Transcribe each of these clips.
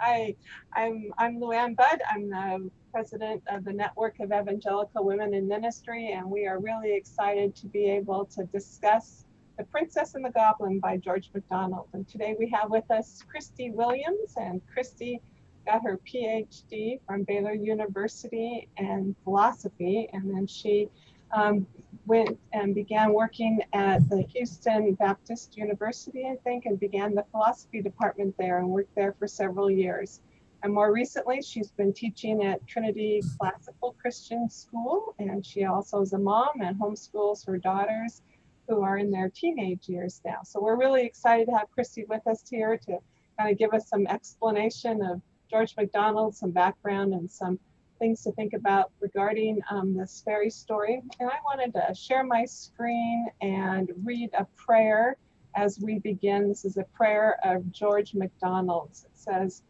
Hi, I'm Luann Budd. I'm the president of the Network of Evangelical Women in Ministry, and we are really excited to be able to discuss The Princess and the Goblin by George MacDonald. And today we have with us Christi Williams, and Christi got her PhD from Baylor University in philosophy, and then she went and began working at the Houston Baptist University, I think, and began the philosophy department there and worked there for several years. And more recently, she's been teaching at Trinity Classical Christian School, and she also is a mom and homeschools her daughters who are in their teenage years now. So we're really excited to have Christi with us here to kind of give us some explanation of George MacDonald, some background, and some things to think about regarding this fairy story. And I wanted to share my screen and read a prayer as we begin. This is a prayer of George MacDonald. It says,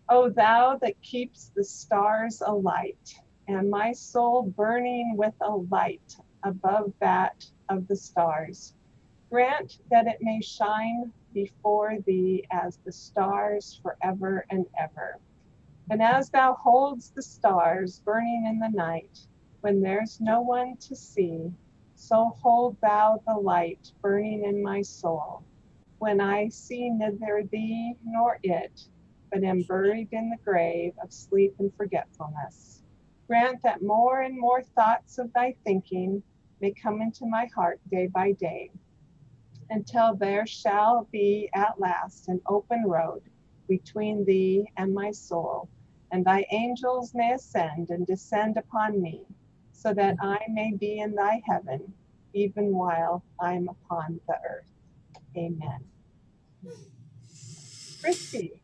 "O thou that keeps the stars alight, and my soul burning with a light above that of the stars, grant that it may shine before thee as the stars forever and ever. And as thou holds the stars burning in the night, when there's no one to see, so hold thou the light burning in my soul, when I see neither thee nor it, but am buried in the grave of sleep and forgetfulness. Grant that more and more thoughts of thy thinking may come into my heart day by day, until there shall be at last an open road between thee and my soul, and thy angels may ascend and descend upon me, so that I may be in thy heaven, even while I'm upon the earth. Amen." Christi,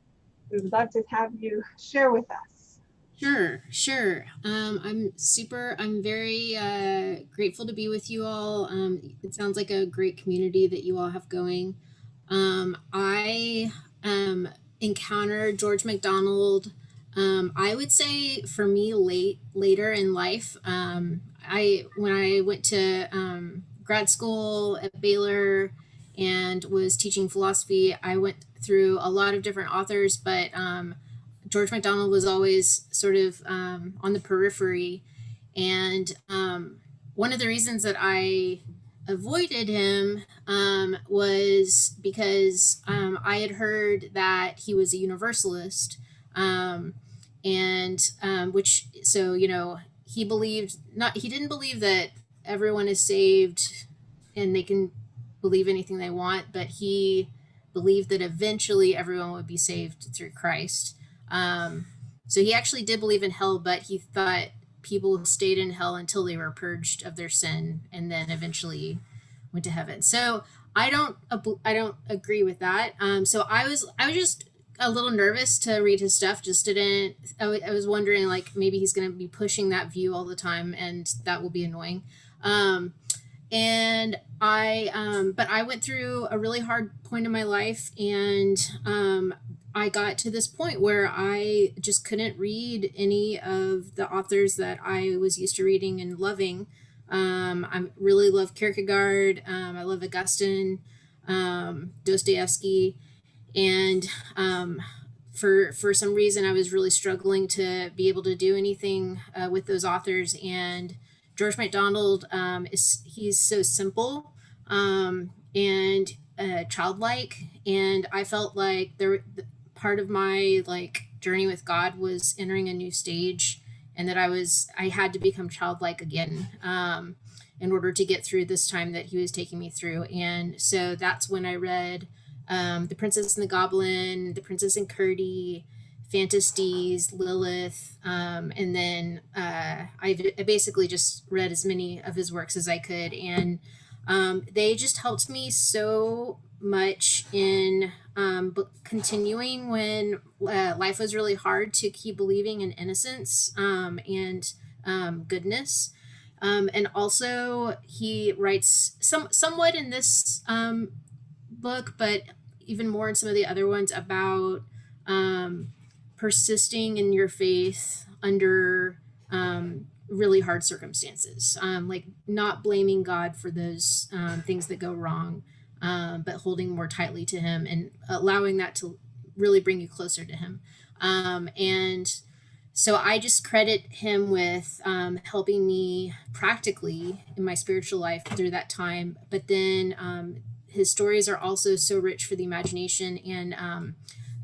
we would love to have you share with us. Sure. I'm very grateful to be with you all. It sounds like a great community that you all have going. I encountered George MacDonald. I would say for me later in life. When I went to grad school at Baylor and was teaching philosophy, I went through a lot of different authors, but George MacDonald was always sort of on the periphery. And one of the reasons that I avoided him was because I had heard that he was a universalist. And which, so, he didn't believe that everyone is saved and they can believe anything they want, but he believed that eventually everyone would be saved through Christ. So he actually did believe in hell, but he thought people stayed in hell until they were purged of their sin and then eventually went to heaven. So I don't agree with that. So I was just a little nervous to read his stuff. I was wondering, like, maybe he's going to be pushing that view all the time, and that will be annoying. But I went through a really hard point in my life, and I got to this point where I just couldn't read any of the authors that I was used to reading and loving. I really love Kierkegaard. I love Augustine, Dostoevsky, and for some reason I was really struggling to be able to do anything with those authors. And George MacDonald, he's so simple and childlike, and I felt like part of my journey with God was entering a new stage, and that I had to become childlike again in order to get through this time that he was taking me through. And so that's when I read The Princess and the Goblin, The Princess and Curdie, Phantastes, Lilith, and then I basically just read as many of his works as I could, and they just helped me so much in continuing when life was really hard, to keep believing in innocence and goodness. And also he writes somewhat in this book, but even more in some of the other ones, about persisting in your faith under really hard circumstances, like not blaming God for those things that go wrong, but holding more tightly to him and allowing that to really bring you closer to him. And so I just credit him with helping me practically in my spiritual life through that time. But then his stories are also so rich for the imagination. And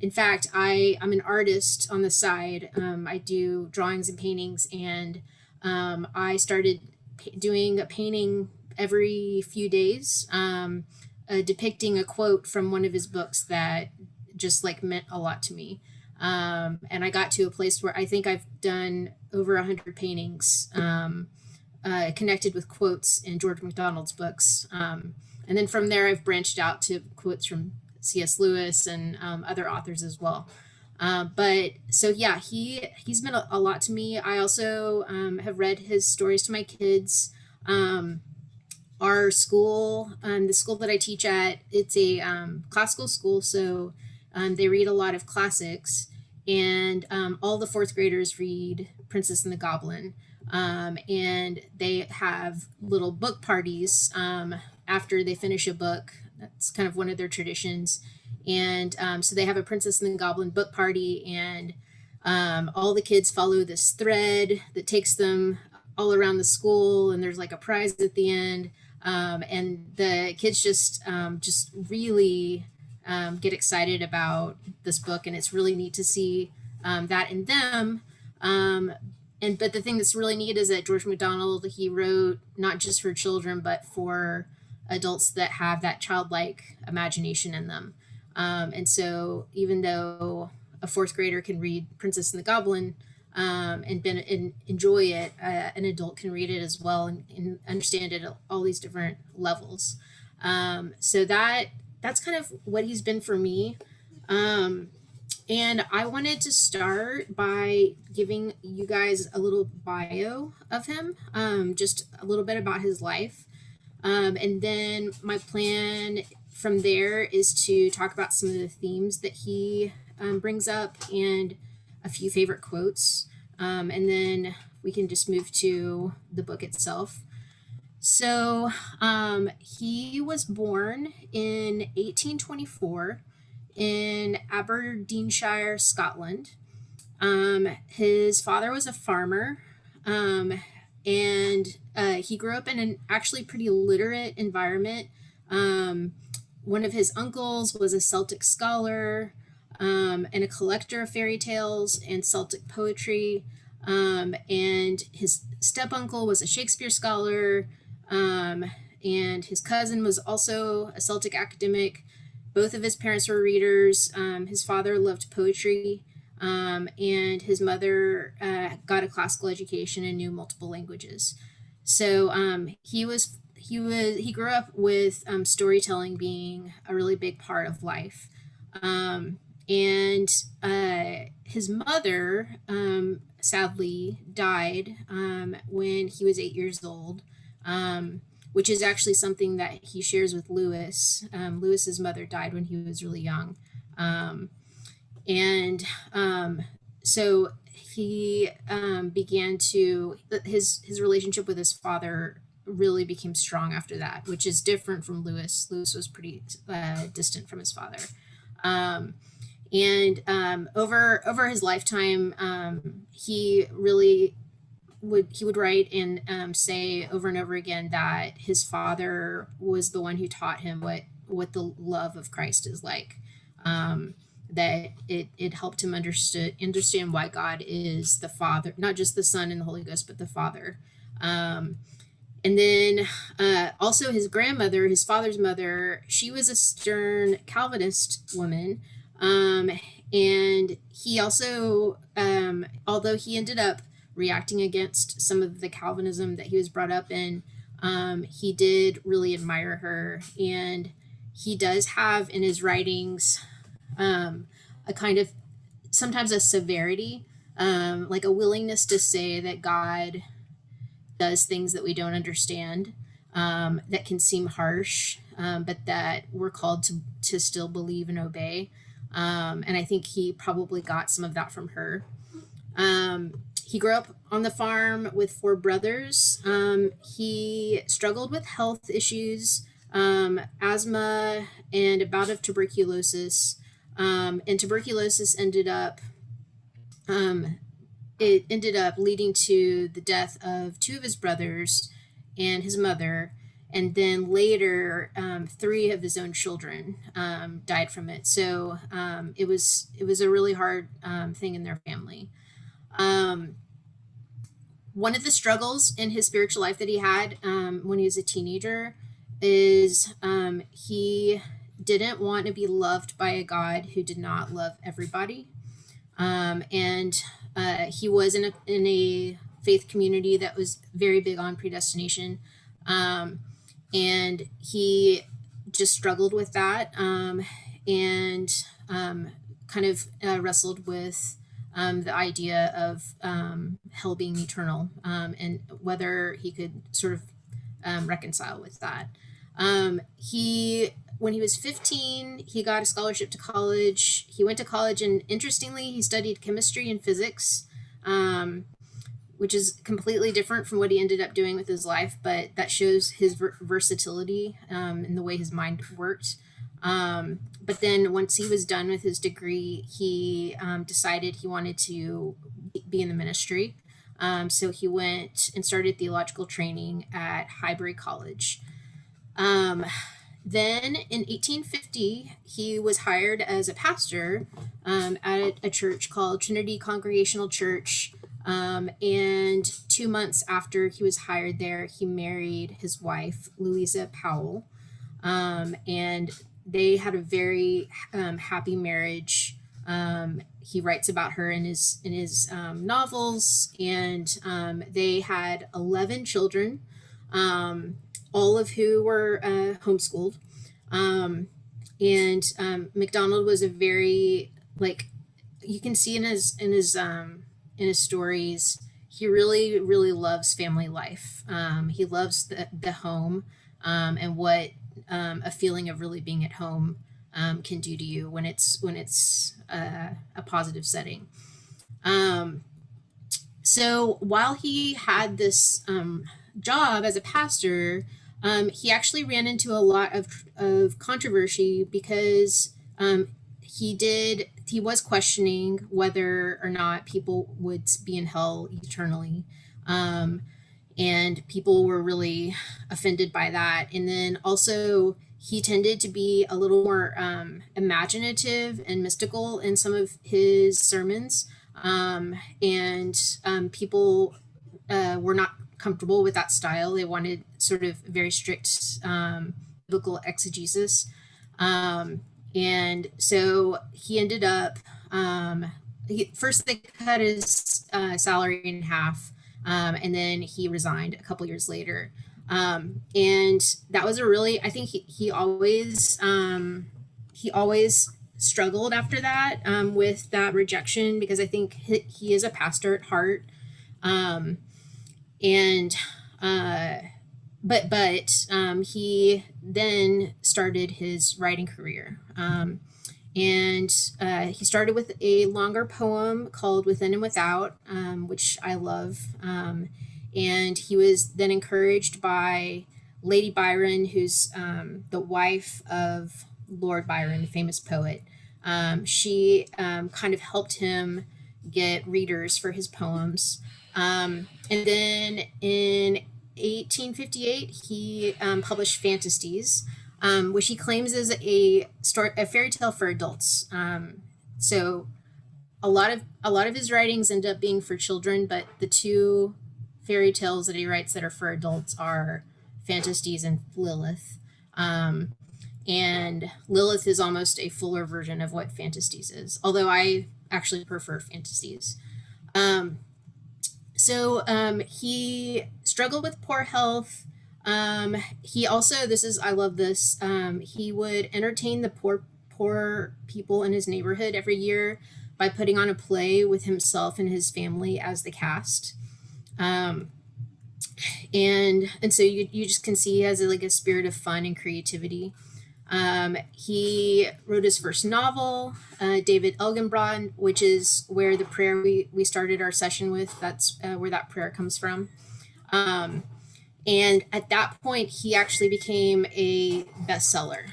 in fact, I'm an artist on the side. I do drawings and paintings, and I started doing a painting every few days, depicting a quote from one of his books that just like meant a lot to me. And I got to a place where I think I've done over 100 paintings connected with quotes in George MacDonald's books. And then from there, I've branched out to quotes from C.S. Lewis and other authors as well. But so, yeah, he's meant a lot to me. I also have read his stories to my kids. Our school, the school that I teach at, it's a classical school, so they read a lot of classics, and all the fourth graders read Princess and the Goblin, and they have little book parties after they finish a book. That's kind of one of their traditions, and so they have a Princess and the Goblin book party, and all the kids follow this thread that takes them all around the school, and there's like a prize at the end. And the kids just really get excited about this book, and it's really neat to see that in them. But the thing that's really neat is that George MacDonald, he wrote not just for children, but for adults that have that childlike imagination in them. And so even though a fourth grader can read Princess and the Goblin, and enjoy it, an adult can read it as well and understand it at all these different levels. So that's kind of what he's been for me. And I wanted to start by giving you guys a little bio of him, just a little bit about his life. And then my plan from there is to talk about some of the themes that he brings up and a few favorite quotes, and then we can just move to the book itself. So he was born in 1824 in Aberdeenshire, Scotland. His father was a farmer, and he grew up in an actually pretty literate environment. One of his uncles was a Celtic scholar, and a collector of fairy tales and Celtic poetry. And his step uncle was a Shakespeare scholar, and his cousin was also a Celtic academic. Both of his parents were readers. His father loved poetry, and his mother got a classical education and knew multiple languages. So he grew up with storytelling being a really big part of life. And his mother sadly died when he was 8 years old, which is actually something that he shares with Lewis. Lewis's mother died when he was really young. So he began to, his relationship with his father really became strong after that, which is different from Lewis. Lewis was pretty distant from his father. Over his lifetime, he would write and say over and over again that his father was the one who taught him what the love of Christ is like. That it helped him understand why God is the Father, not just the Son and the Holy Ghost, but the Father. And then also his grandmother, his father's mother, she was a stern Calvinist woman. And he also, although he ended up reacting against some of the Calvinism that he was brought up in, he did really admire her. And he does have in his writings a kind of, sometimes a severity, like a willingness to say that God does things that we don't understand, that can seem harsh, but that we're called to still believe and obey. And I think he probably got some of that from her. He grew up on the farm with 4 brothers. He struggled with health issues, asthma, and a bout of tuberculosis. And tuberculosis ended up leading to the death of two of his brothers and his mother, and then later three of his own children died from it. So it was a really hard thing in their family. Um, One of the struggles in his spiritual life that he had when he was a teenager is he didn't want to be loved by a God who did not love everybody. And he was in a faith community that was very big on predestination. And he just struggled with that, and kind of wrestled with the idea of hell being eternal, and whether he could sort of reconcile with that. When he was 15, he got a scholarship to college. He went to college, and interestingly, he studied chemistry and physics, which is completely different from what he ended up doing with his life, but that shows his versatility in the way his mind worked. But then once he was done with his degree, he decided he wanted to be in the ministry. So he went and started theological training at Highbury College. Then in 1850, he was hired as a pastor at a church called Trinity Congregational Church. And 2 months after he was hired there, he married his wife, Louisa Powell. And they had a very happy marriage. He writes about her in his novels, and they had 11 children, all of who were homeschooled. And MacDonald was a very, like, you can see in his stories, he really, really loves family life. He loves the home, and what a feeling of really being at home can do to you when it's a positive setting. So while he had this job as a pastor, he actually ran into a lot of controversy because he was questioning whether or not people would be in hell eternally. And people were really offended by that. And then also, he tended to be a little more imaginative and mystical in some of his sermons. And people were not comfortable with that style. They wanted sort of very strict biblical exegesis. And so he ended up, first they cut his salary in half, and then he resigned a couple years later. And that was I think he always struggled after that with that rejection, because I think he is a pastor at heart. And he then started his writing career. And he started with a longer poem called Within and Without, which I love. And he was then encouraged by Lady Byron, who's the wife of Lord Byron, the famous poet. She kind of helped him get readers for his poems. And then in 1858, he published Fantasies, which he claims is a fairy tale for adults. So a lot of his writings end up being for children, but the two fairy tales that he writes that are for adults are Fantasies and Lilith. And Lilith is almost a fuller version of what Fantasies is, although I actually prefer Fantasies. So he struggled with poor health. He also, I love this, he would entertain the poor people in his neighborhood every year by putting on a play with himself and his family as the cast. And so you just can see he has a spirit of fun and creativity. He wrote his first novel, David Elginbrod, which is where the prayer we started our session with, that's where that prayer comes from. And at that point, he actually became a bestseller.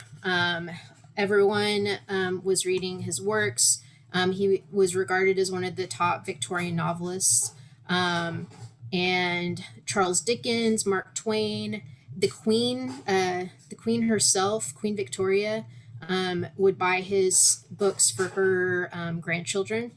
everyone was reading his works. He was regarded as one of the top Victorian novelists. And Charles Dickens, Mark Twain, the Queen herself, Queen Victoria, would buy his books for her grandchildren.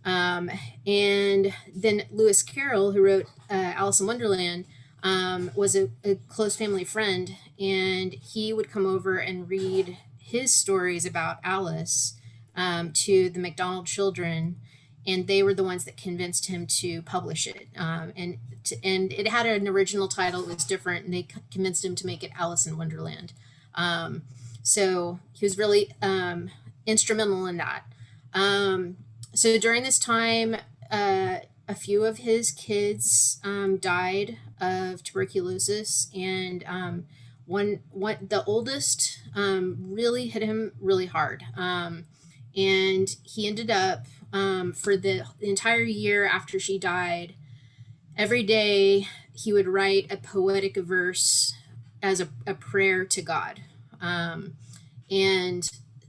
And then Lewis Carroll, who wrote Alice in Wonderland, was a close family friend, and he would come over and read his stories about Alice to the MacDonald children, and they were the ones that convinced him to publish it. And it had an original title; it was different, and they convinced him to make it Alice in Wonderland. So he was really instrumental in that. So during this time, a few of his kids died of tuberculosis, and the oldest really hit him really hard, and he ended up for the entire year after she died, every day he would write a poetic verse as a prayer to God, and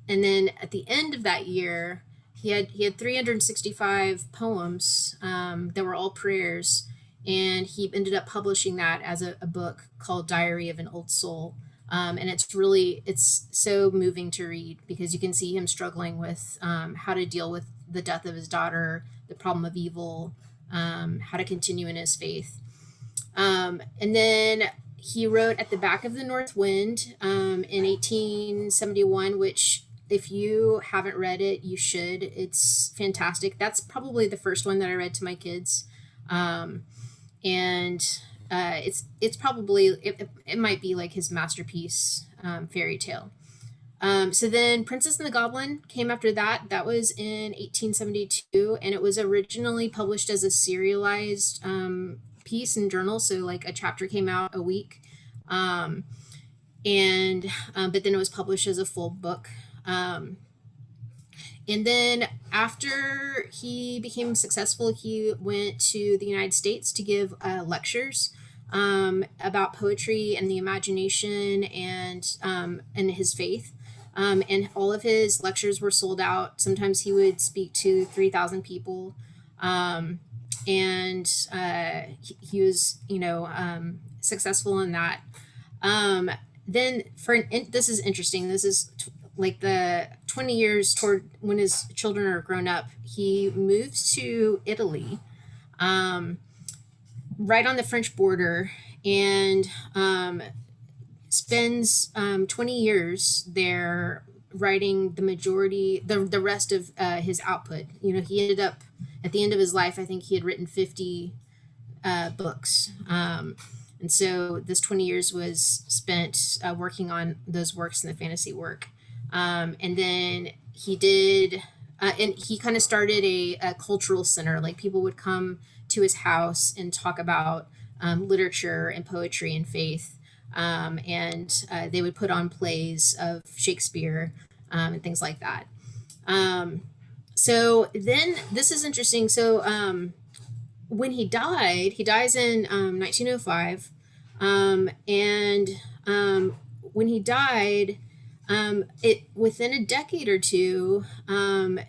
then at the end of that year, he had 365 poems that were all prayers, and he ended up publishing that as a book called Diary of an Old Soul. And it's so moving to read, because you can see him struggling with how to deal with the death of his daughter, the problem of evil, how to continue in his faith. And then he wrote At the Back of the North Wind in 1871, which, if you haven't read it, you should. It's fantastic. That's probably the first one that I read to my kids. It's probably, it might be like his masterpiece fairy tale. So then Princess and the Goblin came after that. That was in 1872, and it was originally published as a serialized piece in journal. So like a chapter came out a week. But then it was published as a full book. And then after he became successful, he went to the United States to give lectures about poetry and the imagination and his faith. And all of his lectures were sold out. Sometimes he would speak to 3,000 people. And he was, successful in that. Then this is interesting. This is like the 20 years toward when his children are grown up, he moves to Italy, right on the French border, and spends 20 years there writing the rest of his output. He ended up, at the end of his life, I think he had written 50 books. And so this 20 years was spent working on those works in the fantasy work. And then he did, and he kind of started a cultural center. Like, people would come to his house and talk about literature and poetry and faith. And they would put on plays of Shakespeare and things like that. So then this is interesting. So when he dies in 1905. And when he died, within a decade or two,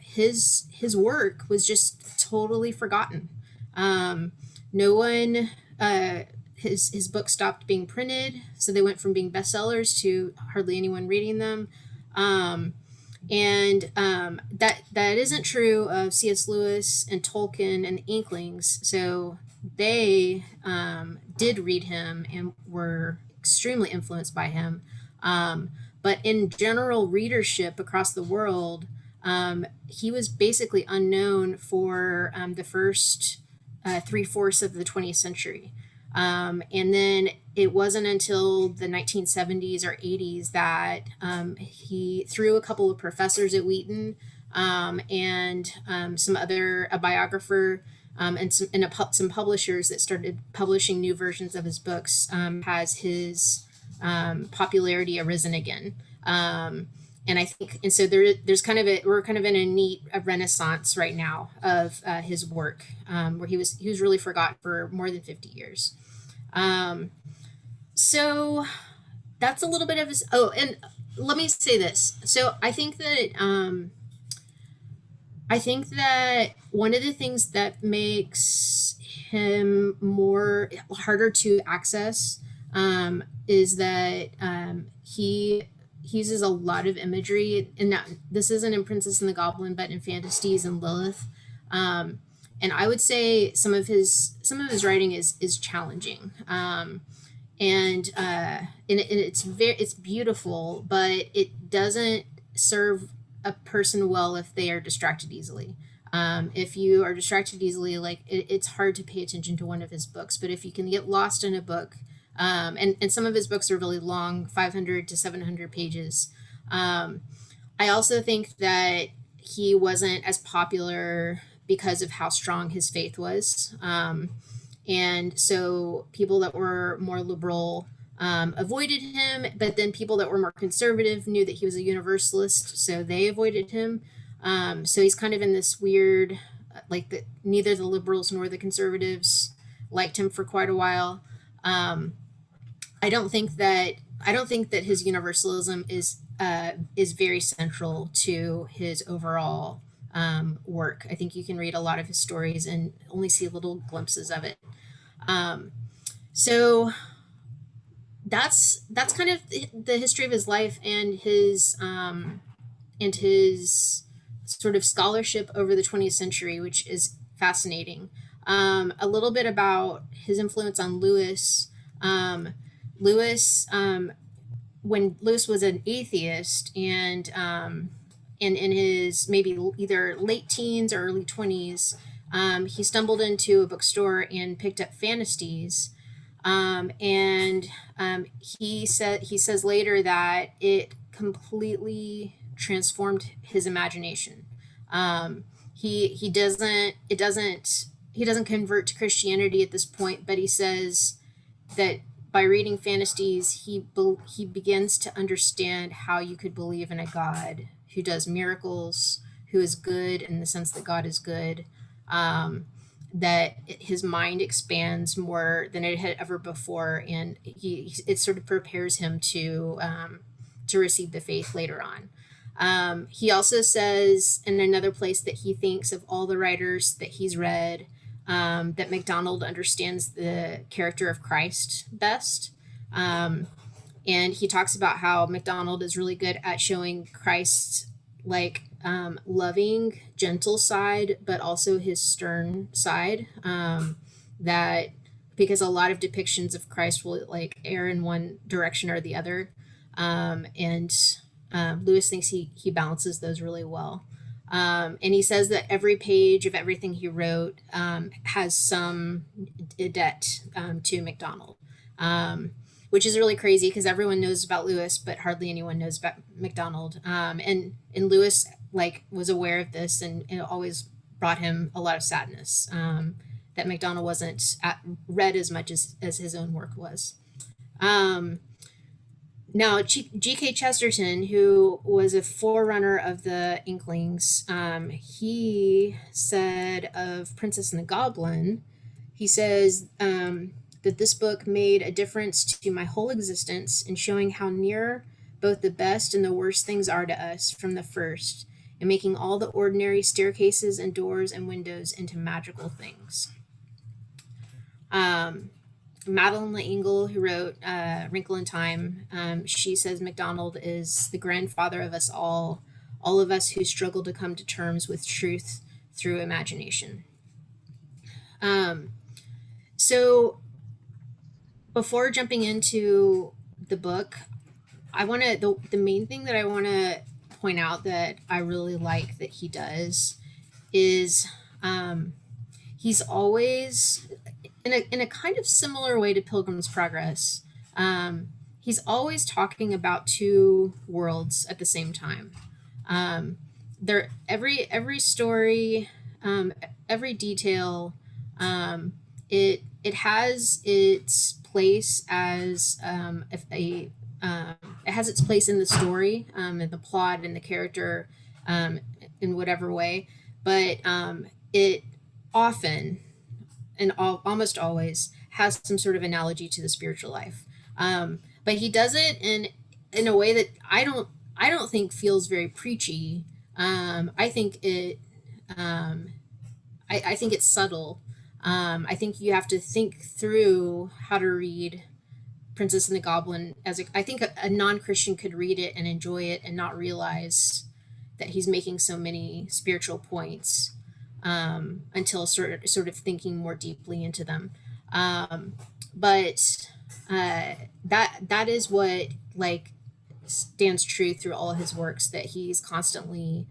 his work was just totally forgotten. No one, his book stopped being printed, so they went from being bestsellers to hardly anyone reading them. That isn't true of C.S. Lewis and Tolkien and the Inklings. So they did read him and were extremely influenced by him. But in general readership across the world, he was basically unknown for the first 3/4 of the 20th century. And then it wasn't until the 1970s or 80s that he, through a couple of professors at Wheaton and a biographer and some publishers that started publishing new versions of his books, has his popularity arisen again. And I think, and so there's we're kind of in a renaissance right now of his work, where he was really forgotten for more than 50 years. So that's a little bit of his. Oh, and let me say this. So I think that one of the things that makes him more harder to access is that he uses a lot of imagery, and not, this isn't in Princess and the Goblin, but in Fantasies and Lilith. And I would say some of his writing is challenging. And it's beautiful, but it doesn't serve a person well if they are distracted easily. If you are distracted easily, like it's hard to pay attention to one of his books. But if you can get lost in a book, and some of his books are really long, 500 to 700 pages. I also think that he wasn't as popular because of how strong his faith was. And so people that were more liberal avoided him, but then people that were more conservative knew that he was a universalist, so they avoided him. So he's kind of in this weird, neither the liberals nor the conservatives liked him for quite a while. I don't think that his universalism is very central to his overall work. I think you can read a lot of his stories and only see little glimpses of it. So that's kind of the history of his life and his sort of scholarship over the 20th century, which is fascinating. A little bit about his influence on Lewis. When Lewis was an atheist and in his maybe either late teens or early 20s, he stumbled into a bookstore and picked up Fantasies. He says later that it completely transformed his imagination. He doesn't convert to Christianity at this point, but he says that by reading Fantasies, he begins to understand how you could believe in a God who does miracles, who is good in the sense that God is good, that his mind expands more than it had ever before, and it sort of prepares him to receive the faith later on. He also says in another place that he thinks of all the writers that he's read, that MacDonald understands the character of Christ best. And he talks about how MacDonald is really good at showing Christ's loving, gentle side, but also his stern side. That because a lot of depictions of Christ will err in one direction or the other. Lewis thinks he balances those really well. And he says that every page of everything he wrote has some debt to MacDonald, which is really crazy because everyone knows about Lewis, but hardly anyone knows about MacDonald. And Lewis was aware of this, and it always brought him a lot of sadness that MacDonald wasn't read as much as his own work was. Now, G.K. Chesterton, who was a forerunner of the Inklings, he said of Princess and the Goblin, he says that this book made a difference to my whole existence in showing how near both the best and the worst things are to us from the first, and making all the ordinary staircases and doors and windows into magical things. Madeleine L'Engle, who wrote Wrinkle in Time, she says MacDonald is the grandfather of us all of us who struggle to come to terms with truth through imagination. So before jumping into the book, the main thing that I want to point out that I really like that he does is he's always in a kind of similar way to Pilgrim's Progress. He's always talking about two worlds at the same time. Every story, every detail, it has its place as it has its place in the story, and the plot and the character, in whatever way, but it often and almost always has some sort of analogy to the spiritual life. But he does it in a way that I don't think feels very preachy. I think it um, I think it's subtle. I think you have to think through how to read Princess and the Goblin I think a non-Christian could read it and enjoy it and not realize that he's making so many spiritual points until sort of thinking more deeply into them. Um, but that is what like stands true through all of his works, that he's constantly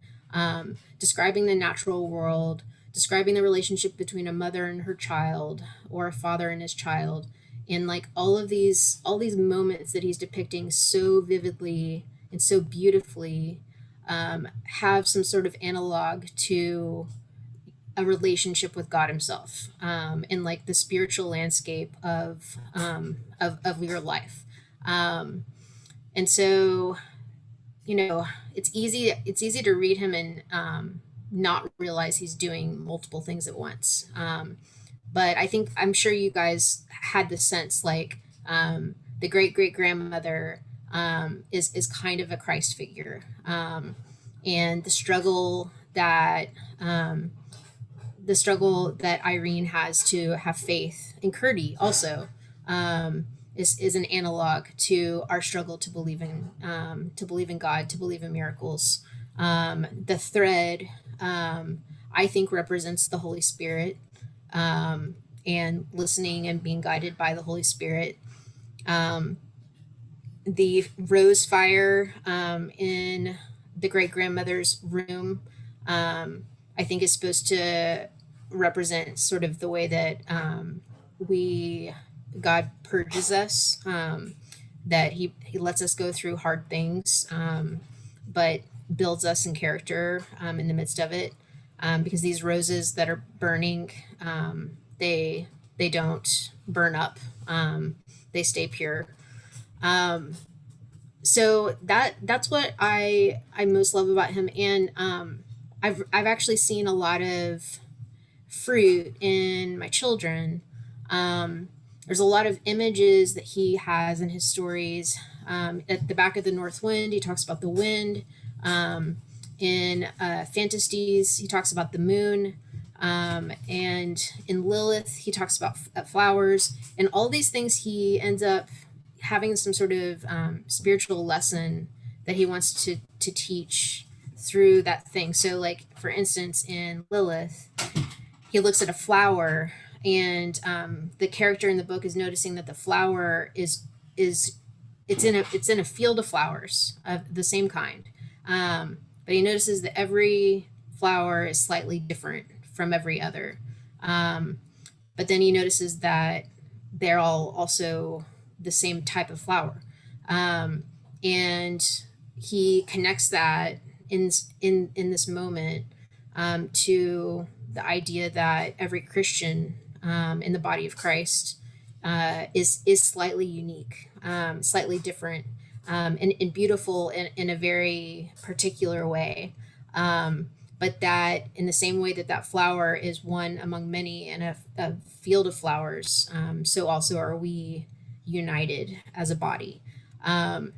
describing the natural world, describing the relationship between a mother and her child or a father and his child, and like all these moments that he's depicting so vividly and so beautifully have some sort of analog to a relationship with God Himself, and like the spiritual landscape of your life. Um, and so, you know, it's easy to read him and not realize he's doing multiple things at once. But I'm sure you guys had the sense like the great great grandmother is kind of a Christ figure, and um, the struggle that Irene has to have faith, and Curdy also, is an analog to our struggle to believe in God, to believe in miracles. The thread, I think, represents the Holy Spirit, and listening and being guided by the Holy Spirit. Um, the rose fire in the great grandmother's room, I think, is supposed to represent sort of the way that we God purges us, that he lets us go through hard things, but builds us in character in the midst of it. Because these roses that are burning, they don't burn up; they stay pure. Um, so that's what I most love about him, and I've actually seen a lot of fruit in my children. There's a lot of images that he has in his stories. At the back of the North Wind, he talks about the wind. In Fantasies, he talks about the moon. And in Lilith, he talks about flowers. And all these things, he ends up having some sort of spiritual lesson that he wants to teach through that thing. So, like, for instance, in Lilith, he looks at a flower, and the character in the book is noticing that the flower is it's in a field of flowers of the same kind, but he notices that every flower is slightly different from every other. um, but then he notices that they're all also the same type of flower, and he connects that in this moment, to the idea that every Christian, in the body of Christ, is slightly unique, slightly different, and beautiful in a very particular way. But that in the same way that that flower is one among many in a field of flowers, so also are we united as a body. And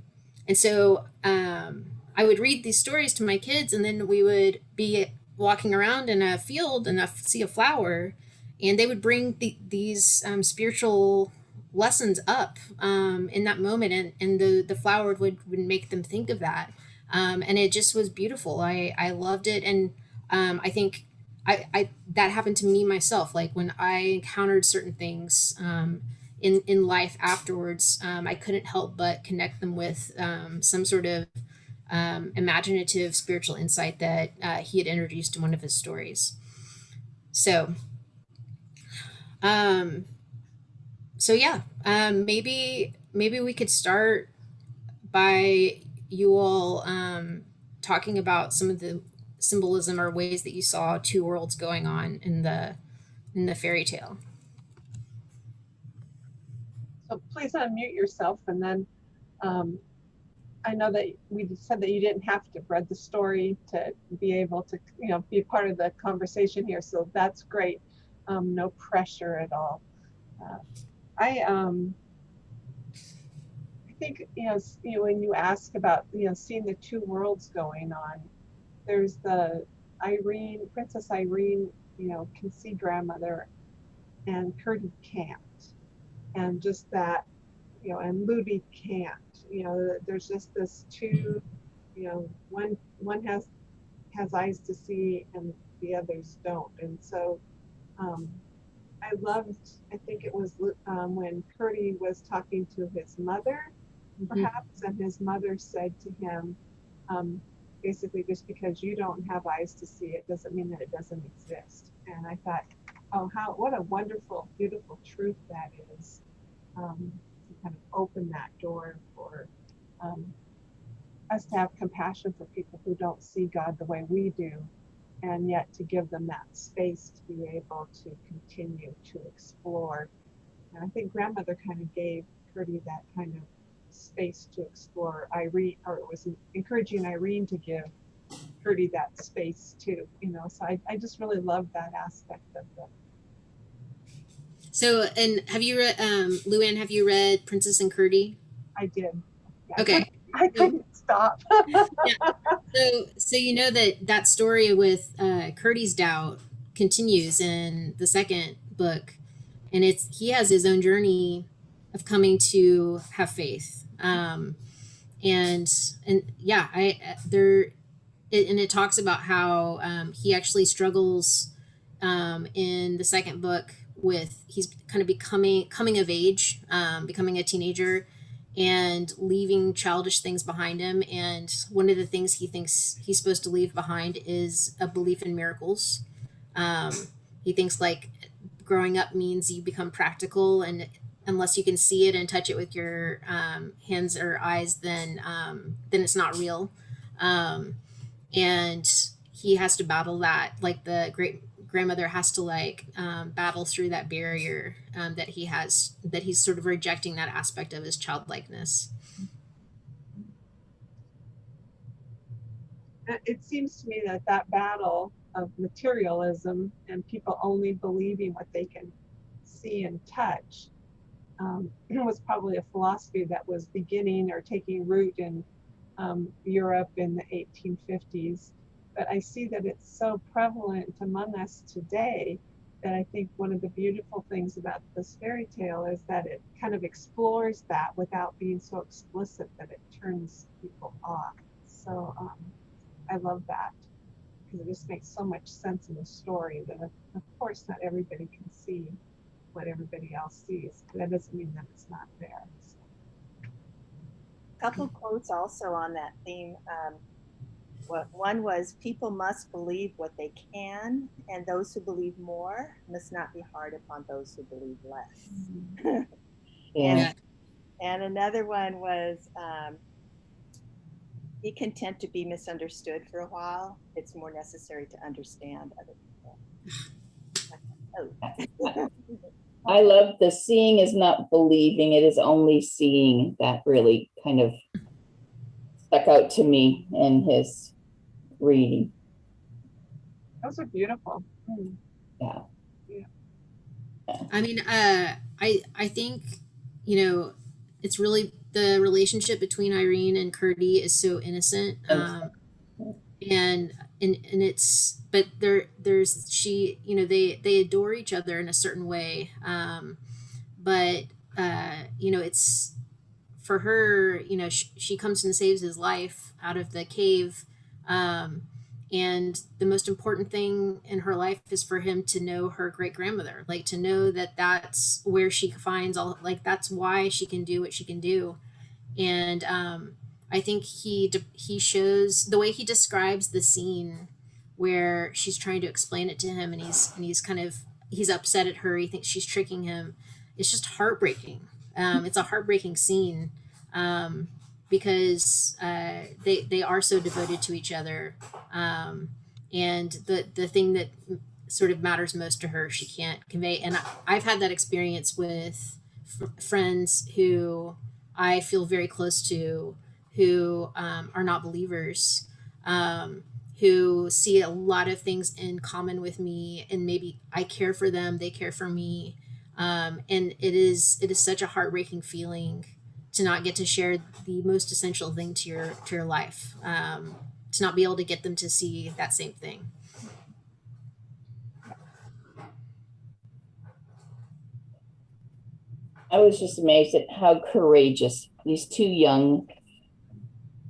so I would read these stories to my kids, and then we would be walking around in a field and see a flower, and they would bring these spiritual lessons up in that moment, and the flower would make them think of that, and it just was beautiful. I loved it, and I think I that happened to me myself. Like when I encountered certain things in life afterwards, I couldn't help but connect them with some sort of imaginative spiritual insight that he had introduced in one of his stories. So, um, so yeah, maybe we could start by you all talking about some of the symbolism or ways that you saw two worlds going on in the fairy tale. So please unmute yourself, and then I know that we said that you didn't have to have read the story to be able to, be a part of the conversation here. So that's great. No pressure at all. I think, when you ask about, seeing the two worlds going on, there's the Princess Irene, can see grandmother, and Curdy can't. And just that, and Moody can't. There's just this two, one has eyes to see and the others don't. And so I think it was when Curdy was talking to his mother, perhaps, and his mother said to him, basically, just because you don't have eyes to see it doesn't mean that it doesn't exist. And I thought, what a wonderful, beautiful truth that is, to kind of open that door for us to have compassion for people who don't see God the way we do, and yet to give them that space to be able to continue to explore. And I think grandmother kind of gave Curdy that kind of space to explore. Irene, or it was encouraging Irene to give Curdy that space too, so I just really love that aspect of them. So, and have you read, Luann, have you read Princess and Curdy? I did. Yeah, Okay. I couldn't stop. Yeah. So that story with Curdy's doubt continues in the second book, and he has his own journey of coming to have faith. And yeah, it talks about how he actually struggles in the second book with he's kind of coming of age, becoming a teenager, and leaving childish things behind him. And one of the things he thinks he's supposed to leave behind is a belief in miracles. He thinks like growing up means you become practical, and unless you can see it and touch it with your hands or eyes, then it's not real. And he has to battle that, like the great grandmother has to battle through that barrier that he's sort of rejecting that aspect of his childlikeness. It seems to me that battle of materialism and people only believing what they can see and touch was probably a philosophy that was beginning or taking root in Europe in the 1850s. But I see that it's so prevalent among us today that I think one of the beautiful things about this fairy tale is that it kind of explores that without being so explicit that it turns people off. So I love that, because it just makes so much sense in the story that of course not everybody can see what everybody else sees, but that doesn't mean that it's not there. So. A couple quotes also on that theme. One was, people must believe what they can, and those who believe more must not be hard upon those who believe less. Yeah. And another one was, be content to be misunderstood for a while. It's more necessary to understand other people. I love the seeing is not believing, it is only seeing. That really kind of stuck out to me in his reading. Those are beautiful. Yeah. I mean, I think, it's really the relationship between Irene and Curdy is so innocent. And it's, but there's she, they adore each other in a certain way. But it's for her, she comes and saves his life out of the cave. And the most important thing in her life is for him to know her great grandmother, like to know that that's where she finds all, like, that's why she can do what she can do. And, I think he shows the way he describes the scene where she's trying to explain it to him, and he's upset at her. He thinks she's tricking him. It's just heartbreaking. It's a heartbreaking scene, because they are so devoted to each other, and the thing that sort of matters most to her, she can't convey. And I've had that experience with friends who I feel very close to, who are not believers, who see a lot of things in common with me, and maybe I care for them, they care for me, and it is such a heartbreaking feeling to not get to share the most essential thing to your life, to not be able to get them to see that same thing. I was just amazed at how courageous these two young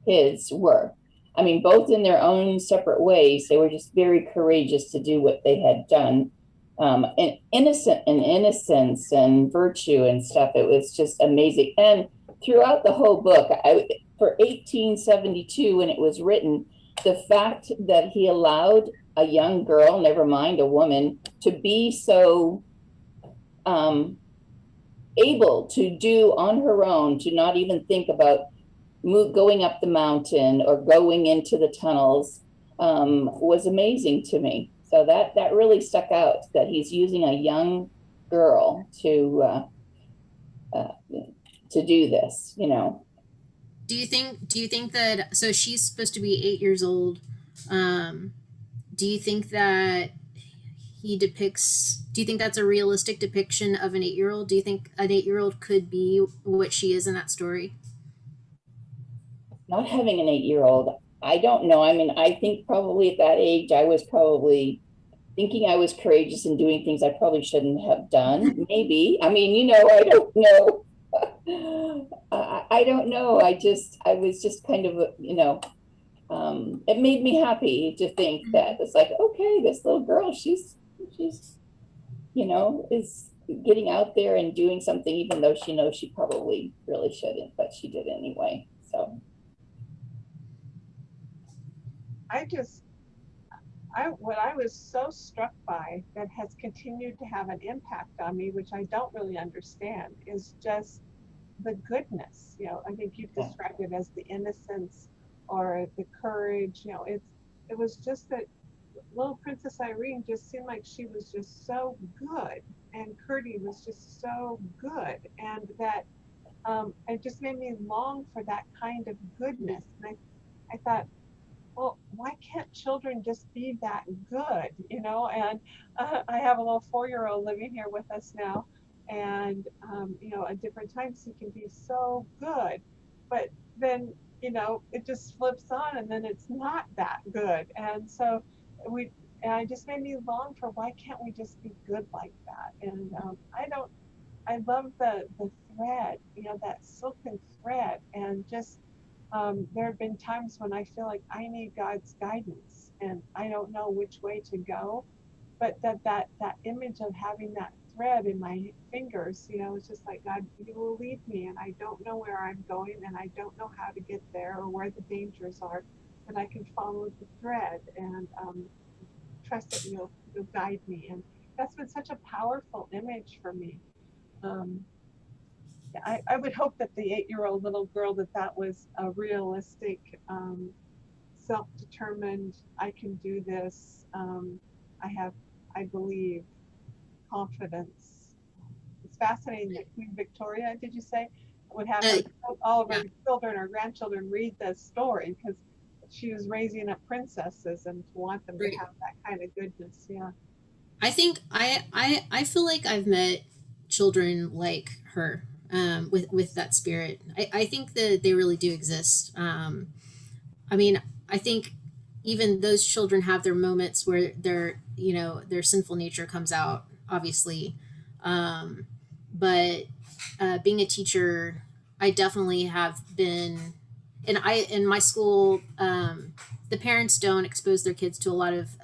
kids were. I mean, both in their own separate ways, they were just very courageous to do what they had done. And innocence and virtue and stuff. It was just amazing. And throughout the whole book, for 1872, when it was written, the fact that he allowed a young girl, never mind a woman, to be so able to do on her own, to not even think about going up the mountain or going into the tunnels, was amazing to me. So that really stuck out, that he's using a young girl to do this, you know. Do you think that, so she's supposed to be 8 years old? Do you think that do you think that's a realistic depiction of an 8-year-old? Do you think an 8-year-old could be what she is in that story? Not having an 8-year-old, I don't know. I mean, I think probably at that age, I was probably thinking I was courageous and doing things I probably shouldn't have done. Maybe. I mean, you know, I don't know. I don't know. I was just kind of, you know, it made me happy to think that it's like, okay, this little girl, she's, you know, is getting out there and doing something, even though she knows she probably really shouldn't, but she did anyway. So. What I was so struck by that has continued to have an impact on me, which I don't really understand, is just the goodness. You know, I think you've described it as the innocence or the courage. You know, it was just that little Princess Irene just seemed like she was just so good, and Gertie was just so good, and that it just made me long for that kind of goodness. And I thought, well, why can't children just be that good, you know? And I have a little 4-year-old living here with us now, and you know, at different times he can be so good, but then, you know, it just flips on, and then it's not that good. And so I just made me long for, why can't we just be good like that? And I love the thread, you know, that silken thread, and just there have been times when I feel like I need God's guidance and I don't know which way to go, but that image of having that thread in my fingers, you know, it's just like, God, you will lead me, and I don't know where I'm going, and I don't know how to get there or where the dangers are, but I can follow the thread and trust that you'll guide me. And that's been such a powerful image for me. I would hope that the 8-year-old little girl, that was a realistic, self-determined, I can do this. I believe, confidence. It's fascinating that Queen Victoria, did you say, would have all of her children or grandchildren read this story, because she was raising up princesses, and to want them to have that kind of goodness. Yeah. I think I feel like I've met children like her, with that spirit. I think that they really do exist. I mean, I think even those children have their moments where their sinful nature comes out, obviously. But being a teacher, I definitely have been, and in my school, the parents don't expose their kids to a lot of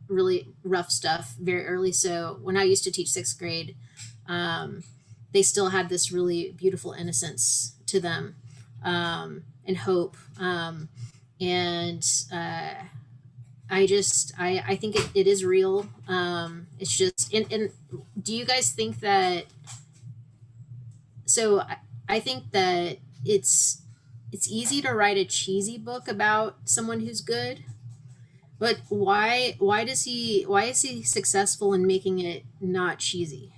really rough stuff very early. So when I used to teach 6th grade, they still had this really beautiful innocence to them, and hope. And I think it is real. It's just, and do you guys think that, so I think that it's easy to write a cheesy book about someone who's good, but why is he successful in making it not cheesy?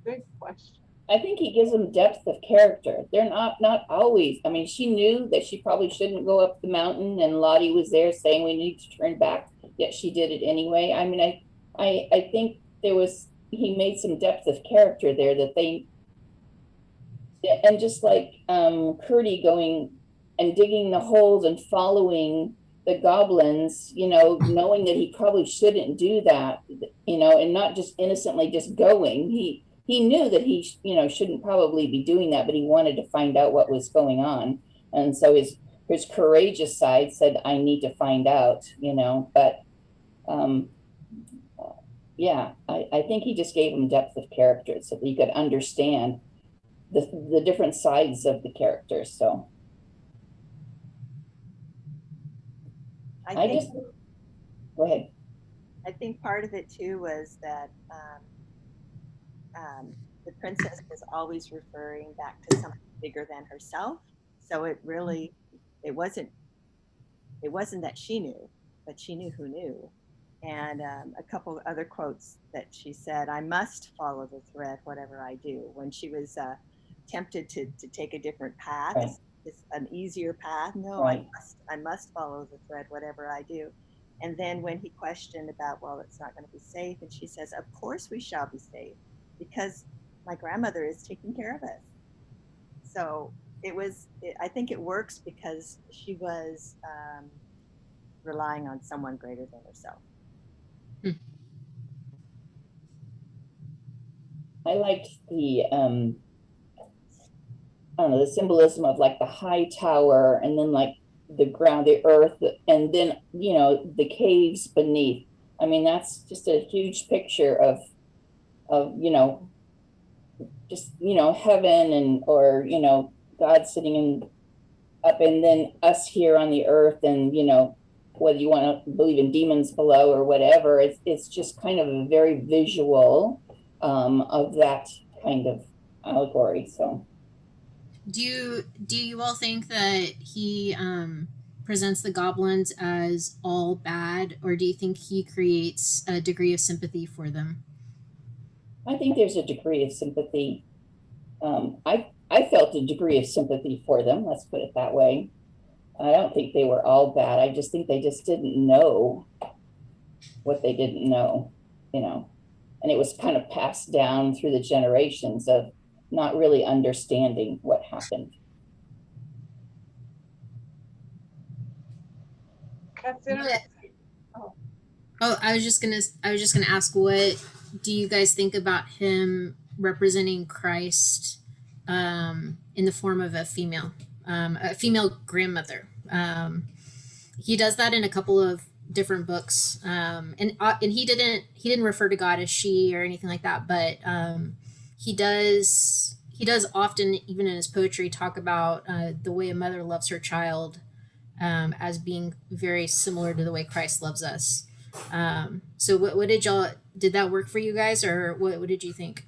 Good question. I think he gives them depth of character. They're not always. I mean, she knew that she probably shouldn't go up the mountain, and Lottie was there saying we need to turn back, yet she did it anyway. I mean, I think he made some depth of character there, that and just like Curdy going and digging the holes and following the goblins, knowing that he probably shouldn't do that, and not just innocently just going. He knew that he, shouldn't probably be doing that, but he wanted to find out what was going on. And so his courageous side said, I need to find out, but um, yeah, I think he just gave him depth of character so that he could understand the different sides of the characters. So I think, go ahead. I think part of it too was that the princess was always referring back to something bigger than herself. So it really, it wasn't that she knew, but she knew who knew. And a couple of other quotes that she said, I must follow the thread, whatever I do. When she was tempted to take a different path, Right. it's an easier path. No, Right. I must follow the thread, whatever I do. And then when he questioned about, well, it's not going to be safe, and she says, of course we shall be safe, because my grandmother is taking care of us. So I think it works because she was relying on someone greater than herself. I liked the I don't know, the symbolism of like the high tower and then like the ground, the earth, and then the caves beneath. I mean, that's just a huge picture of just heaven, and or God sitting up, and then us here on the earth, and whether you want to believe in demons below or whatever, it's just kind of a very visual of that kind of allegory. So Do you all think that he presents the goblins as all bad, or do you think he creates a degree of sympathy for them? I think there's a degree of sympathy. I felt a degree of sympathy for them. Let's put it that way. I don't think they were all bad. I just think they just didn't know what they didn't know, and it was kind of passed down through the generations of not really understanding what happened. That's interesting. Oh, I was just gonna ask, what do you guys think about him representing Christ in the form of a female grandmother? He does that in a couple of different books, and he didn't refer to God as she or anything like that, but he does often, even in his poetry, talk about the way a mother loves her child as being very similar to the way Christ loves us. So what did that work for you guys, or what did you think?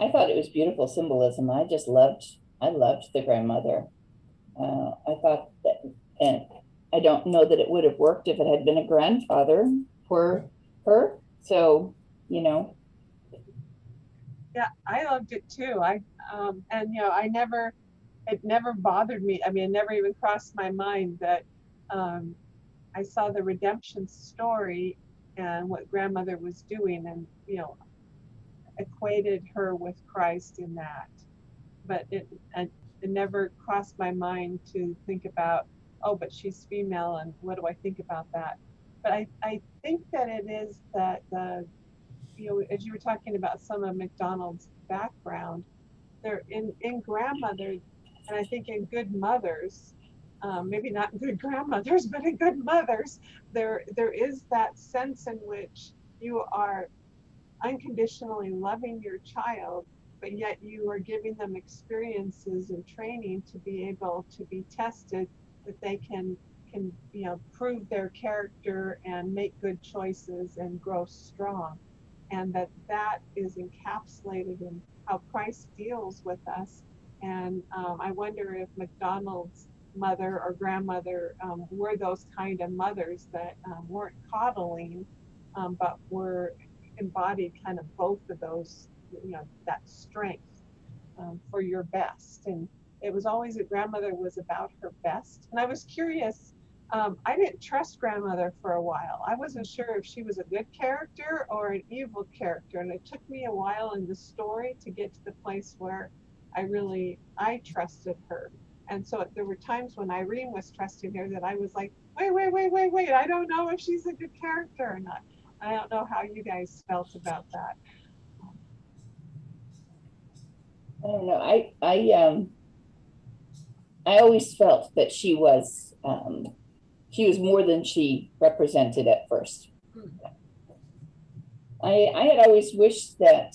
I thought it was beautiful symbolism. I loved the grandmother. I thought that, and I don't know that it would have worked if it had been a grandfather for her. So, Yeah, I loved it too. It never bothered me. I mean, it never even crossed my mind that I saw the redemption story and what grandmother was doing, and equated her with Christ in that. But it never crossed my mind to think about, oh, but she's female, and what do I think about that? But I think that it is that as you were talking about some of MacDonald's background, they're in grandmothers, and I think in good mothers, maybe not good grandmothers, but in good mothers, there is that sense in which you are unconditionally loving your child, but yet you are giving them experiences and training to be able to be tested, that they can prove their character and make good choices and grow strong, and that is encapsulated in how Christ deals with us. And I wonder if MacDonald's mother or grandmother were those kind of mothers that weren't coddling, but were embodied kind of both of those, that strength for your best. And it was always that grandmother was about her best. And I was curious, I didn't trust grandmother for a while. I wasn't sure if she was a good character or an evil character. And it took me a while in the story to get to the place where I trusted her. And so there were times when Irene was trusting her that I was like, wait. I don't know if she's a good character or not. I don't know how you guys felt about that. I don't know. I always felt that she was more than she represented at first. I had always wished that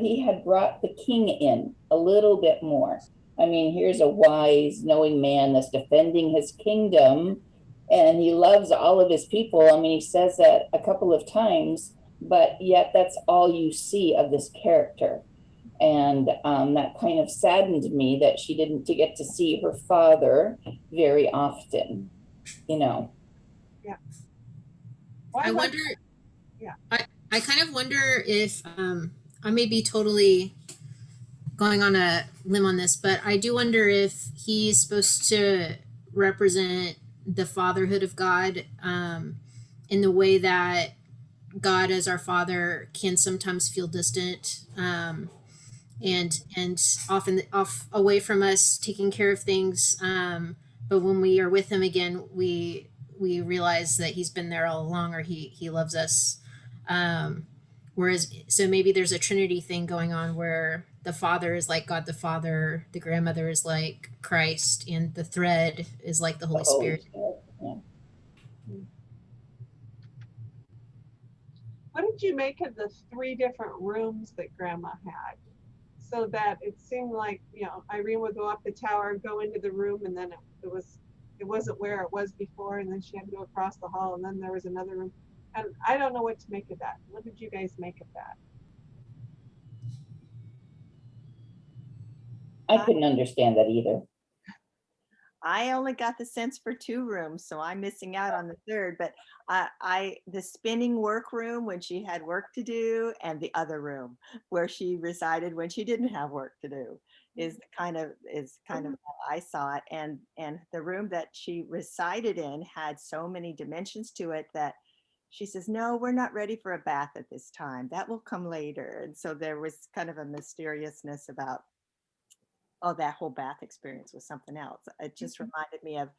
he had brought the king in a little bit more. I mean, here's a wise, knowing man that's defending his kingdom, and he loves all of his people. I mean, he says that a couple of times, but yet that's all you see of this character. And that kind of saddened me that she didn't get to see her father very often, you know. Yeah. I wonder. Yeah. I kind of wonder if I may be totally going on a limb on this, but I do wonder if he's supposed to represent the fatherhood of God in the way that God as our father can sometimes feel distant and often off away from us taking care of things. But when we are with him again, we realize that he's been there all along, or he loves us. Whereas, so maybe there's a Trinity thing going on where the father is like God the Father, the grandmother is like Christ, and the thread is like the Holy Spirit. Yeah. What did you make of the 3 different rooms that grandma had? So that it seemed like, Irene would go up the tower, go into the room, and then it wasn't where it was before, and then she had to go across the hall, and then there was another room. And I don't know what to make of that. What did you guys make of that? I couldn't understand that either. I only got the sense for 2 rooms, so I'm missing out on the third. But the spinning workroom when she had work to do, and the other room where she resided when she didn't have work to do, is kind of how I saw it. And the room that she resided in had so many dimensions to it that she says, "No, we're not ready for a bath at this time. That will come later." And so there was kind of a mysteriousness about, oh, that whole bath experience was something else. It just reminded me of,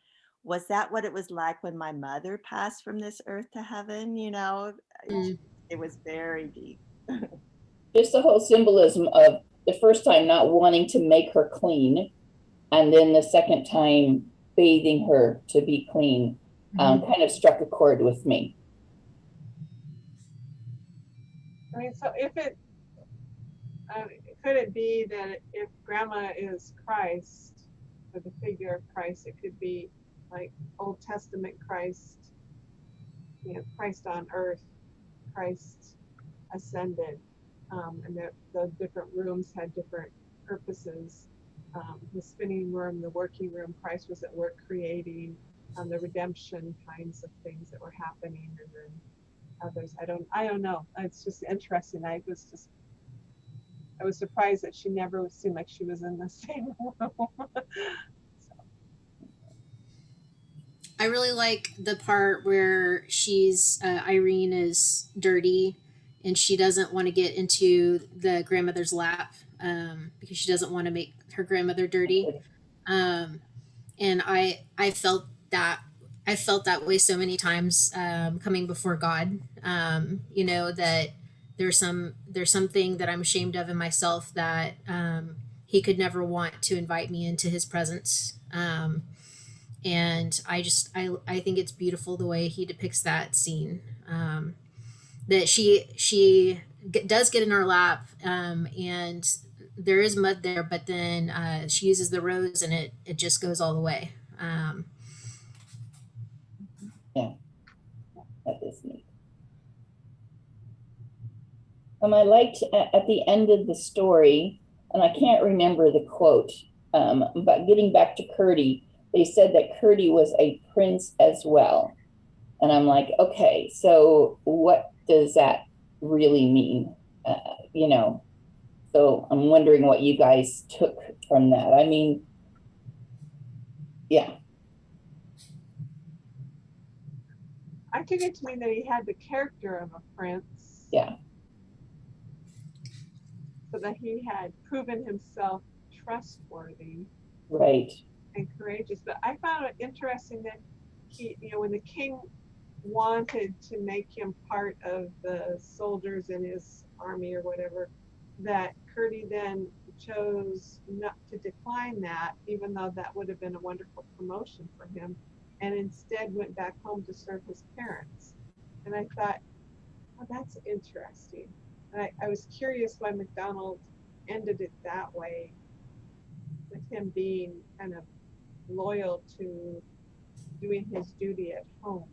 was that what it was like when my mother passed from this earth to heaven? It was very deep. Just the whole symbolism of the first time not wanting to make her clean, and then the second time bathing her to be clean, kind of struck a chord with me. I mean, so could it be that if grandma is Christ, or the figure of Christ, it could be like Old Testament Christ, Christ on earth, Christ ascended, and the different rooms had different purposes. The spinning room, the working room, Christ was at work creating the redemption kinds of things that were happening, and then others. I don't know. It's just interesting. I was surprised that she never seemed like she was in the same room. So. I really like the part where Irene is dirty and she doesn't want to get into the grandmother's lap because she doesn't want to make her grandmother dirty. And I felt that. I felt that way so many times coming before God. That there's something that I'm ashamed of in myself that he could never want to invite me into his presence. And I think it's beautiful the way he depicts that scene. That she does get in our lap, and there is mud there, but then she uses the rose and it just goes all the way. Yeah, that is neat. I liked at the end of the story, and I can't remember the quote, but getting back to Curdy, they said that Curdy was a prince as well. And I'm like, okay, so what does that really mean? So I'm wondering what you guys took from that. I mean, yeah. I took it to mean that he had the character of a prince. Yeah. So that he had proven himself trustworthy Right. and courageous. But I found it interesting that he, when the king wanted to make him part of the soldiers in his army or whatever, that Curdy then chose not to decline that, even though that would have been a wonderful promotion for him, and instead went back home to serve his parents. And I thought, oh, that's interesting. And I was curious why MacDonald ended it that way, with him being kind of loyal to doing his duty at home.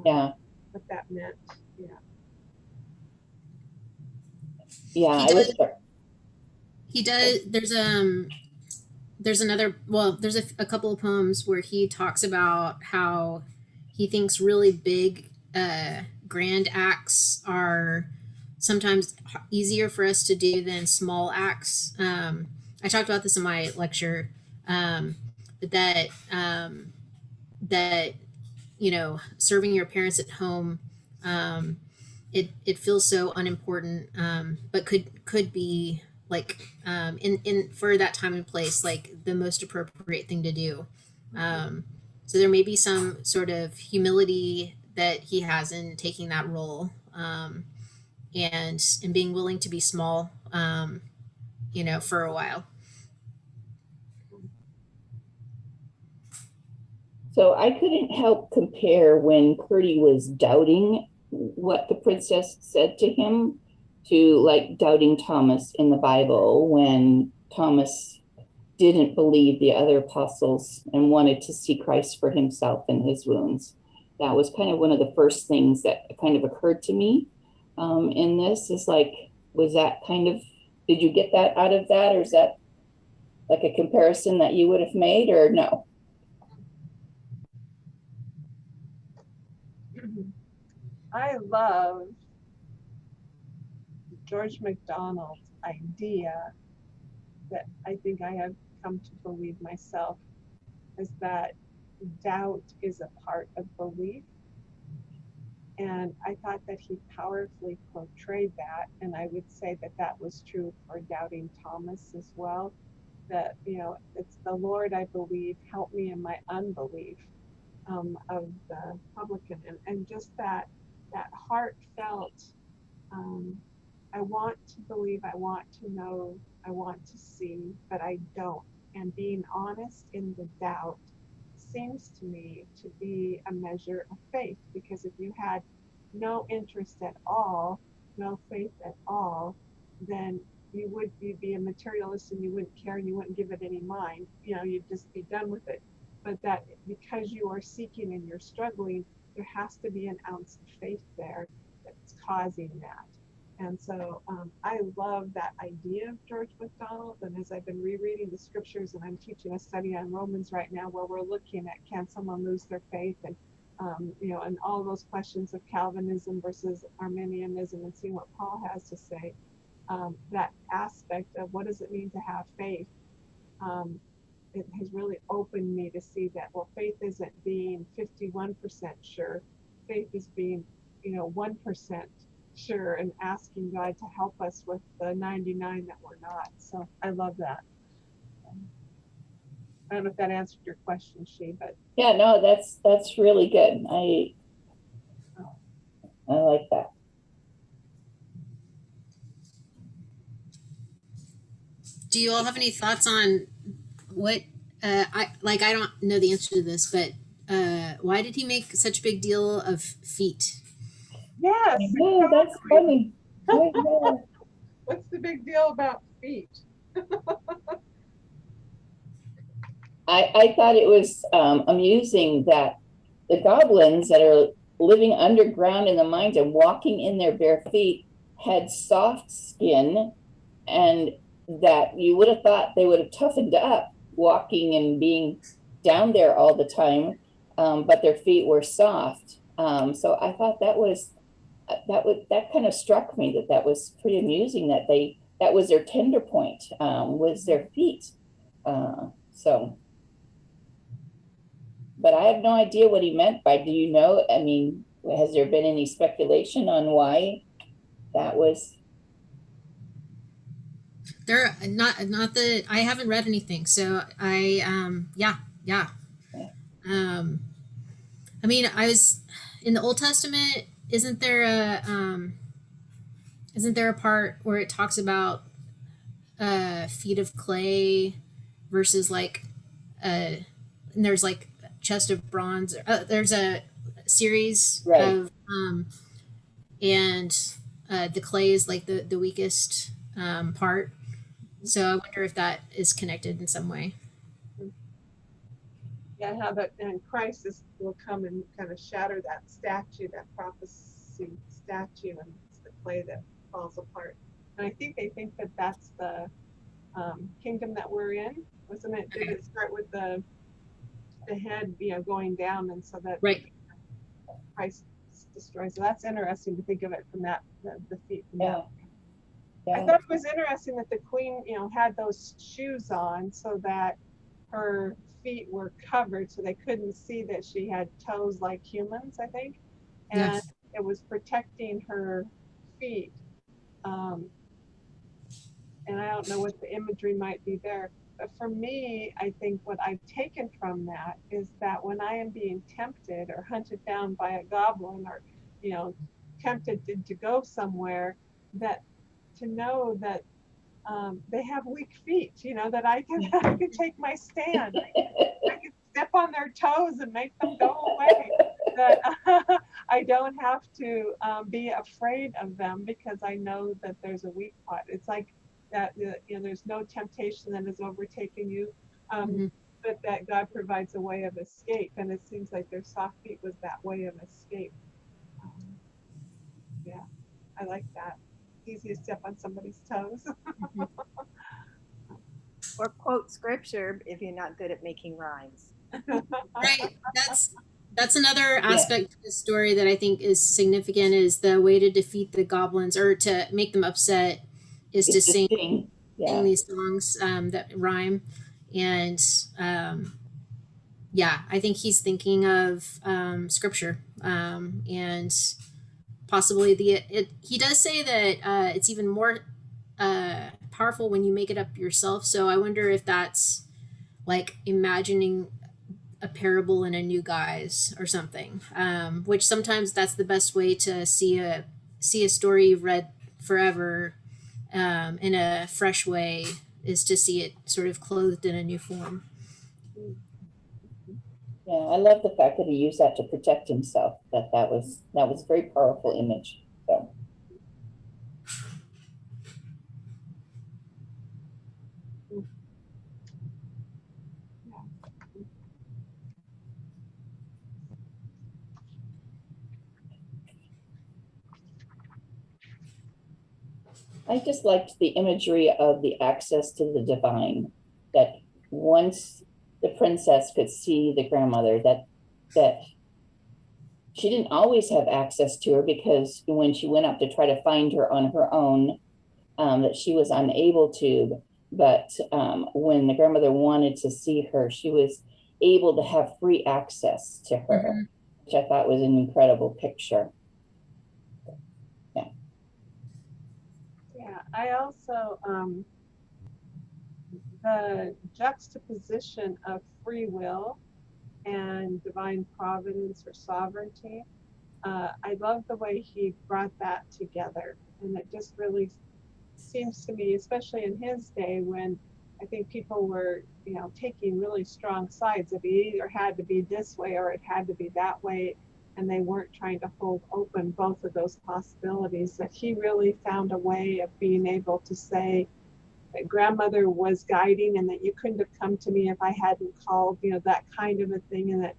Yeah. What that meant. Yeah. Yeah. He does. There's another. Well, there's a couple of poems where he talks about how he thinks really big, grand acts are sometimes easier for us to do than small acts. I talked about this in my lecture, but that serving your parents at home, it feels so unimportant, but could be like in for that time and place, like the most appropriate thing to do. So there may be some sort of humility that he has in taking that role, and being willing to be small, for a while. So I couldn't help compare when Curdy was doubting what the princess said to him to like doubting Thomas in the Bible, when Thomas didn't believe the other apostles and wanted to see Christ for himself and his wounds. That was kind of one of the first things that kind of occurred to me in this, is like, was that kind of, did you get that out of that? Or is that like a comparison that you would have made, or no? I love George MacDonald's idea that I think I have come to believe myself, is that doubt is a part of belief. And I thought that he powerfully portrayed that. And I would say that that was true for doubting Thomas as well. That, it's the Lord I believe, help me in my unbelief, of the publican. And just that heartfelt, I want to believe, I want to know, I want to see, but I don't. And being honest in the doubt seems to me to be a measure of faith, because if you had no interest at all, no faith at all, then you would be a materialist, and you wouldn't care, and you wouldn't give it any mind. You'd just be done with it. But that because you are seeking and you're struggling, there has to be an ounce of faith there that's causing that. And so I love that idea of George MacDonald. And as I've been rereading the scriptures, and I'm teaching a study on Romans right now, where we're looking at, can someone lose their faith, and and all those questions of Calvinism versus Arminianism, and seeing what Paul has to say. That aspect of what does it mean to have faith, it has really opened me to see that, well, faith isn't being 51% sure. Faith is being 1% sure, and asking God to help us with the 99 that we're not. So I love that. I don't know if that answered your question, She, but yeah, no, that's really good. I like that. Do you all have any thoughts on what I don't know the answer to this, but why did he make such a big deal of feet? yes, Yeah, that's funny. What's the big deal about feet? I thought it was amusing that the goblins that are living underground in the mines and walking in their bare feet had soft skin, and that you would have thought they would have toughened up walking and being down there all the time, but their feet were soft. So I thought that kind of struck me, that was pretty amusing, that was their tender point, was their feet. So but I have no idea what he meant by, do you know? I mean, has there been any speculation on why that was? There, not that I haven't read anything, so yeah. Yeah. Um, I mean, I was in the Old Testament. Isn't there a part where it talks about feet of clay versus like and there's like a chest of bronze. There's a series Right. of and the clay is like the weakest part. So I wonder if that is connected in some way. Yeah, how that and Christ will come and kind of shatter that statue, that prophecy statue, and it's the clay that falls apart. And I think they think that that's the kingdom that we're in. Wasn't it? Did it start with the head, going down, and so that Right. Christ destroys? So that's interesting to think of it from that the feet. From Yeah. that. I thought it was interesting that the queen, had those shoes on so that her feet were covered, so they couldn't see that she had toes like humans, I think, and Yes. it was protecting her feet. And I don't know what the imagery might be there, but for me, I think what I've taken from that is that when I am being tempted or hunted down by a goblin, or tempted to go somewhere, that to know that they have weak feet, that I can take my stand. I can step on their toes and make them go away. That I don't have to be afraid of them because I know that there's a weak spot. It's like that, there's no temptation that has overtaken you, but that God provides a way of escape. And it seems like their soft feet was that way of escape. Yeah, I like that. Easy to step on somebody's toes. Or quote scripture if you're not good at making rhymes. Right. That's another aspect of the story that I think is significant, is the way to defeat the goblins or to make them upset is to sing these songs that rhyme. And I think he's thinking of scripture, and possibly he does say that it's even more powerful when you make it up yourself. So I wonder if that's like imagining a parable in a new guise or something, which sometimes that's the best way to see a story you've read forever in a fresh way, is to see it sort of clothed in a new form. Yeah, I love the fact that he used that to protect himself. That was a very powerful image. So. I just liked the imagery of the access to the divine, that once the princess could see the grandmother, that she didn't always have access to her, because when she went up to try to find her on her own, that she was unable to. But when the grandmother wanted to see her, she was able to have free access to her, which I thought was an incredible picture. Yeah, I also, the juxtaposition of free will and divine providence or sovereignty, I love the way he brought that together. And it just really seems to me, especially in his day, when I think people were, taking really strong sides, if it either had to be this way or it had to be that way, and they weren't trying to hold open both of those possibilities, that he really found a way of being able to say that grandmother was guiding, and that you couldn't have come to me if I hadn't called, that kind of a thing, and that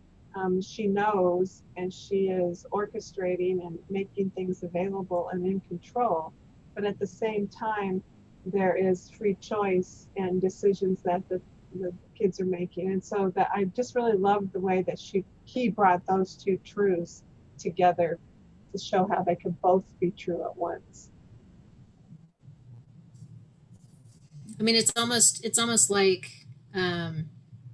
she knows, and she is orchestrating and making things available and in control. But at the same time, there is free choice and decisions that the kids are making. And so that I just really loved the way that he brought those two truths together to show how they could both be true at once. I mean, it's almost like when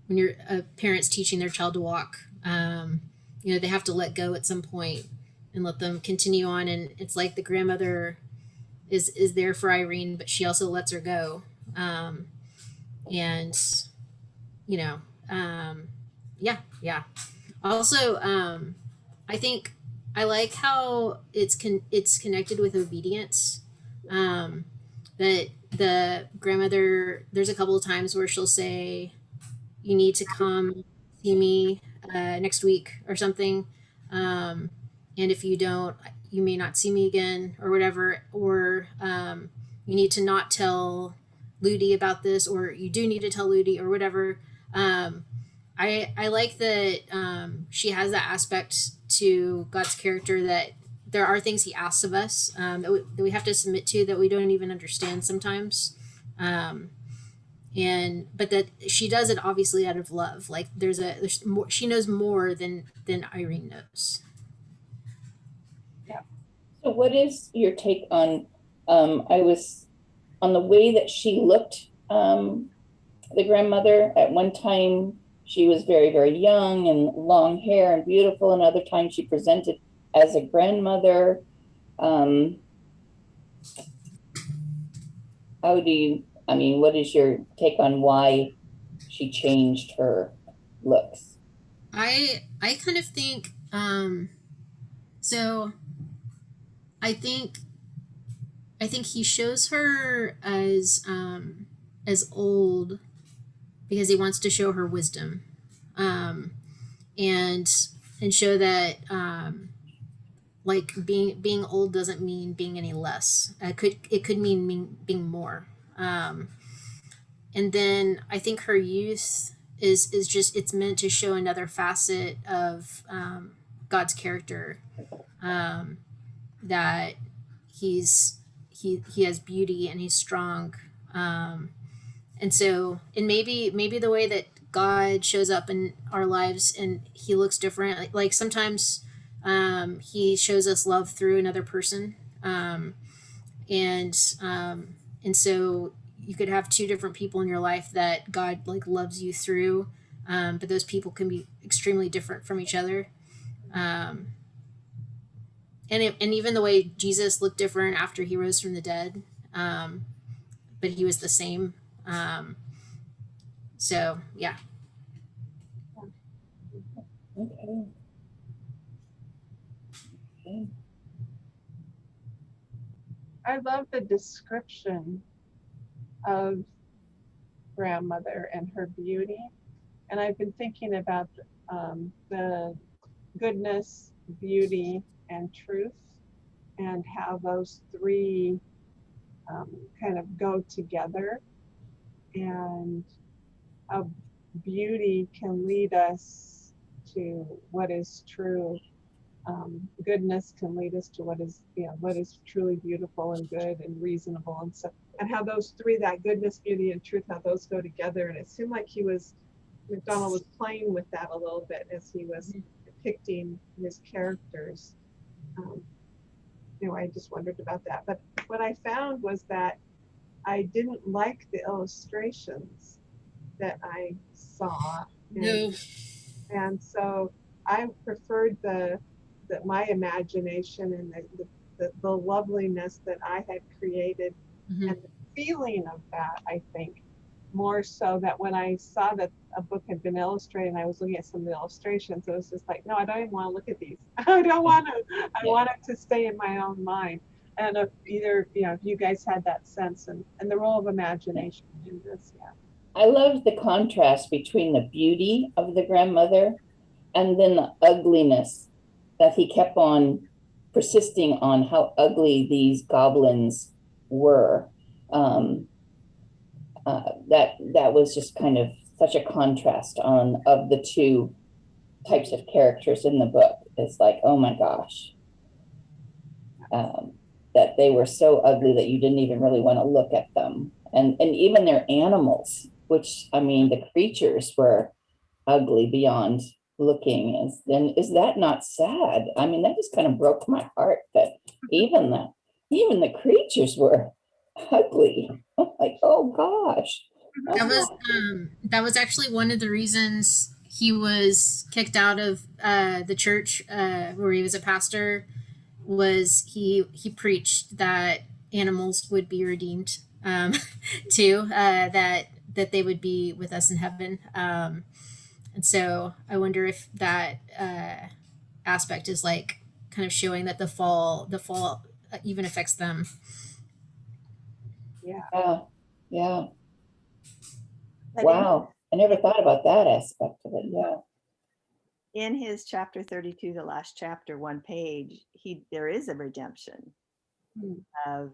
your parents teaching their child to walk, They have to let go at some point and let them continue on. And it's like the grandmother is there for Irene, but she also lets her go. And you know, yeah. Also, I think I like how it's connected with obedience. That the grandmother, there's a couple of times where she'll say, "You need to come see me next week" or something, and if you don't, you may not see me again or whatever. Or you need to not tell Ludi about this, or you do need to tell Ludi or whatever. I like that she has that aspect to God's character, that there are things He asks of us that we have to submit to, that we don't even understand sometimes, but that she does it obviously out of love. Like there's more, she knows more than Irene knows. Yeah. So what is your take on on the way that she looked, the grandmother? At one time she was very, very young and long hair and beautiful, and other times she presented as a grandmother. What is your take on why she changed her looks? I kind of think so I think he shows her as old because he wants to show her wisdom, and show that like being old doesn't mean being any less. It could mean being more. And then I think her youth is just, it's meant to show another facet of God's character, that he has beauty and he's strong, and maybe the way that God shows up in our lives and He looks different. Like sometimes He shows us love through another person, and so you could have two different people in your life that God like loves you through, but those people can be extremely different from each other. And even the way Jesus looked different after He rose from the dead, but He was the same. So yeah. Okay. I love the description of grandmother and her beauty. And I've been thinking about the goodness, beauty, and truth, and how those three kind of go together. And how beauty can lead us to what is true. Goodness can lead us to what is truly beautiful and good and reasonable, and so, and how those three, that goodness, beauty, and truth, how those go together. And it seemed like MacDonald was playing with that a little bit as he was depicting his characters. Anyway, I just wondered about that. But what I found was that I didn't like the illustrations that I saw, and so I preferred my imagination and the loveliness that I had created, mm-hmm. and the feeling of that, I think, more so that when I saw that a book had been illustrated and I was looking at some of the illustrations, it was just like, no, I don't even want to look at these. I don't want to. I want it to stay in my own mind. And if you guys had that sense and the role of imagination in this, yeah. I love the contrast between the beauty of the grandmother and then the ugliness that he kept on persisting on, how ugly these goblins were. That was just kind of such a contrast of the two types of characters in the book. It's like, oh my gosh, that they were so ugly that you didn't even really want to look at them. And even their animals, which, I mean, the creatures were ugly beyond looking. Is that not sad? I mean, that just kind of broke my heart that even the creatures were ugly. Like, oh gosh. That was actually one of the reasons he was kicked out of the church where he was a pastor, was he preached that animals would be redeemed too, that they would be with us in heaven. And so I wonder if that aspect is like kind of showing that the fall even affects them. Yeah. Yeah. But Wow. I never thought about that aspect of it. Yeah. in his chapter 32, the last chapter, one page, there is a redemption of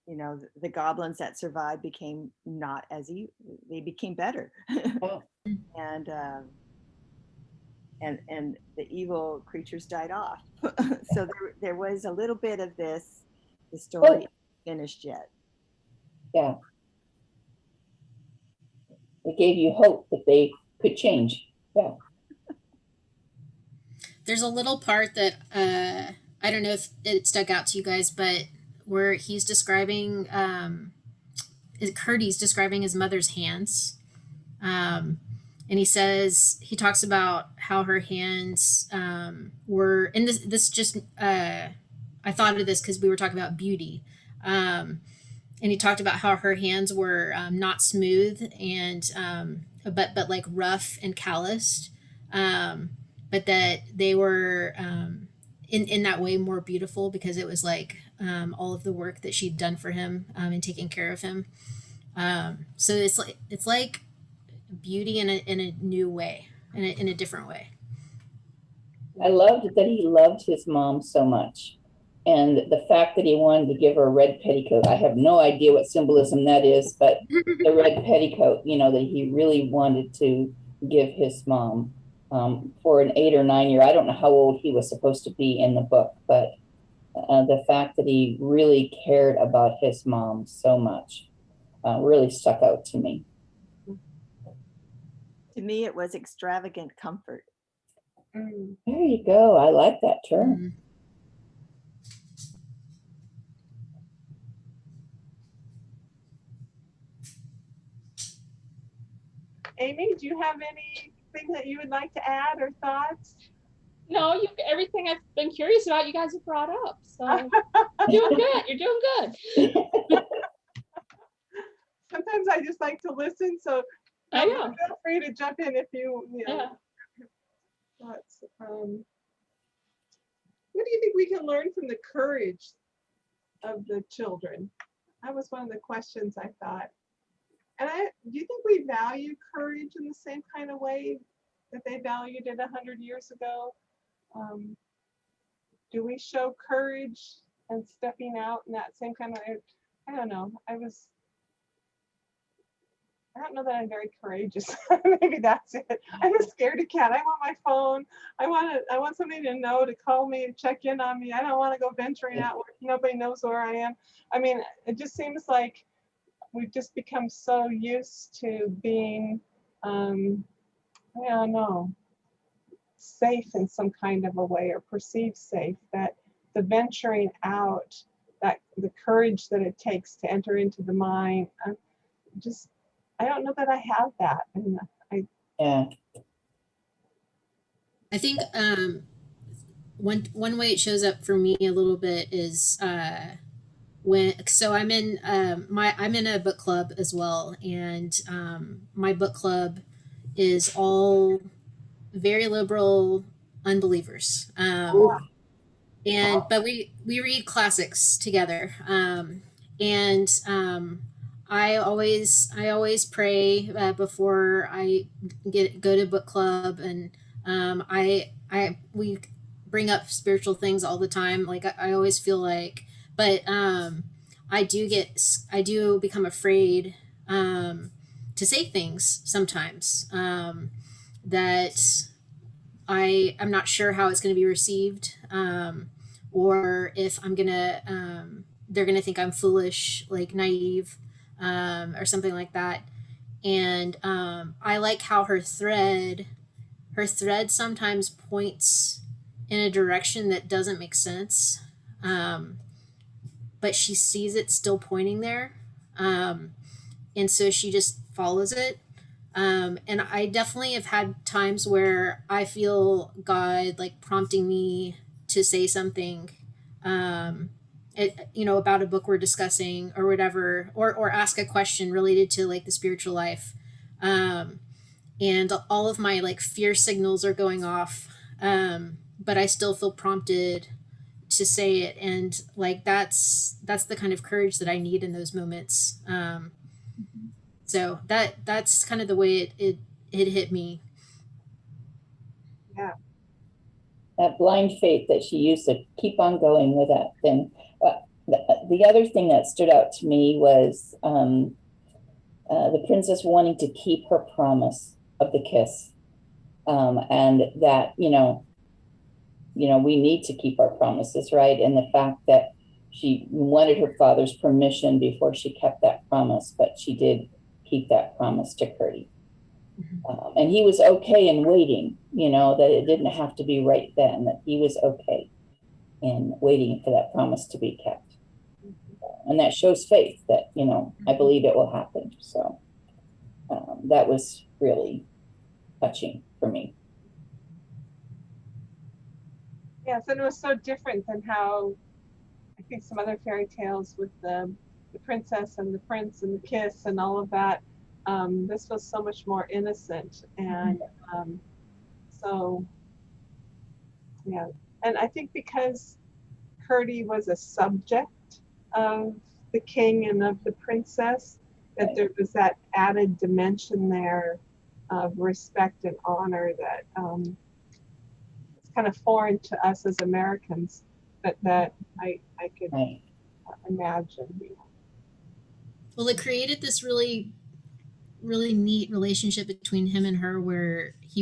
the goblins that survived became not as they became better. and the evil creatures died off. So there was a little bit of this. The story isn't finished yet. Yeah. It gave you hope that they could change. Yeah. There's a little part that I don't know if it stuck out to you guys, but where he's describing Curdy's describing his mother's hands. And he talks about how her hands were, and this just, I thought of this because we were talking about beauty. And he talked about how her hands were not smooth and, but like rough and calloused. But that they were in that way more beautiful because it was like all of the work that she'd done for him and taking care of him. So it's like beauty in a new way, in a different way. I loved that he loved his mom so much. And the fact that he wanted to give her a red petticoat, I have no idea what symbolism that is, but the red petticoat, that he really wanted to give his mom for an 8 or 9 year. I don't know how old he was supposed to be in the book, but the fact that he really cared about his mom so much really stuck out to me. To me, it was extravagant comfort. There you go. I like that term. Mm-hmm. Amy, do you have anything that you would like to add or thoughts? No, everything I've been curious about, you guys have brought up. So you're doing good. You're doing good. Sometimes I just like to listen, so I know. feel free to jump in if you know. Yeah. Thoughts. What do you think we can learn from the courage of the children? That was one of the questions I thought. And do you think we value courage in the same kind of way that they valued it 100 years ago? Do we show courage and stepping out in that same kind of way? I don't know. I don't know that I'm very courageous. Maybe that's it. I'm a scaredy cat. I want my phone. I want somebody to know, to call me and check in on me. I don't want to go venturing out where nobody knows where I am. I mean, it just seems like we've just become so used to being, I don't know, safe in some kind of a way, or perceived safe, that the venturing out, that the courage that it takes to enter into the mind, I don't know that I have that. And I think one way it shows up for me a little bit is I'm in I'm in a book club as well, and my book club is all very liberal unbelievers, but we read classics together, and I always pray before I go to book club, and we bring up spiritual things all the time. Like I always feel like, but I do become afraid to say things sometimes that I'm not sure how it's going to be received, or if they're gonna think I'm foolish, like naive, or something like that. And I like how her thread sometimes points in a direction that doesn't make sense, but she sees it still pointing there, and so she just follows it. And I definitely have had times where I feel God like prompting me to say something, about a book we're discussing or whatever, or ask a question related to like the spiritual life. And all of my like fear signals are going off. But I still feel prompted to say it. And like, that's the kind of courage that I need in those moments. So that's kind of the way it hit me. Yeah. That blind faith that she used to keep on going with that thing. The other thing that stood out to me was the princess wanting to keep her promise of the kiss, and that we need to keep our promises, right? And the fact that she wanted her father's permission before she kept that promise, but she did keep that promise to Curdy. And he was okay in waiting, that it didn't have to be right then, that he was okay in waiting for that promise to be kept. And that shows faith that, I believe it will happen. So that was really touching for me. Yes, and it was so different than how I think some other fairy tales with the princess and the prince and the kiss and all of that. This was so much more innocent, and so yeah. And I think because Curdy was a subject of the king and of the princess, that there was that added dimension there of respect and honor that it's kind of foreign to us as Americans, but that I could imagine. Well, it created this really, really neat relationship between him and her, where he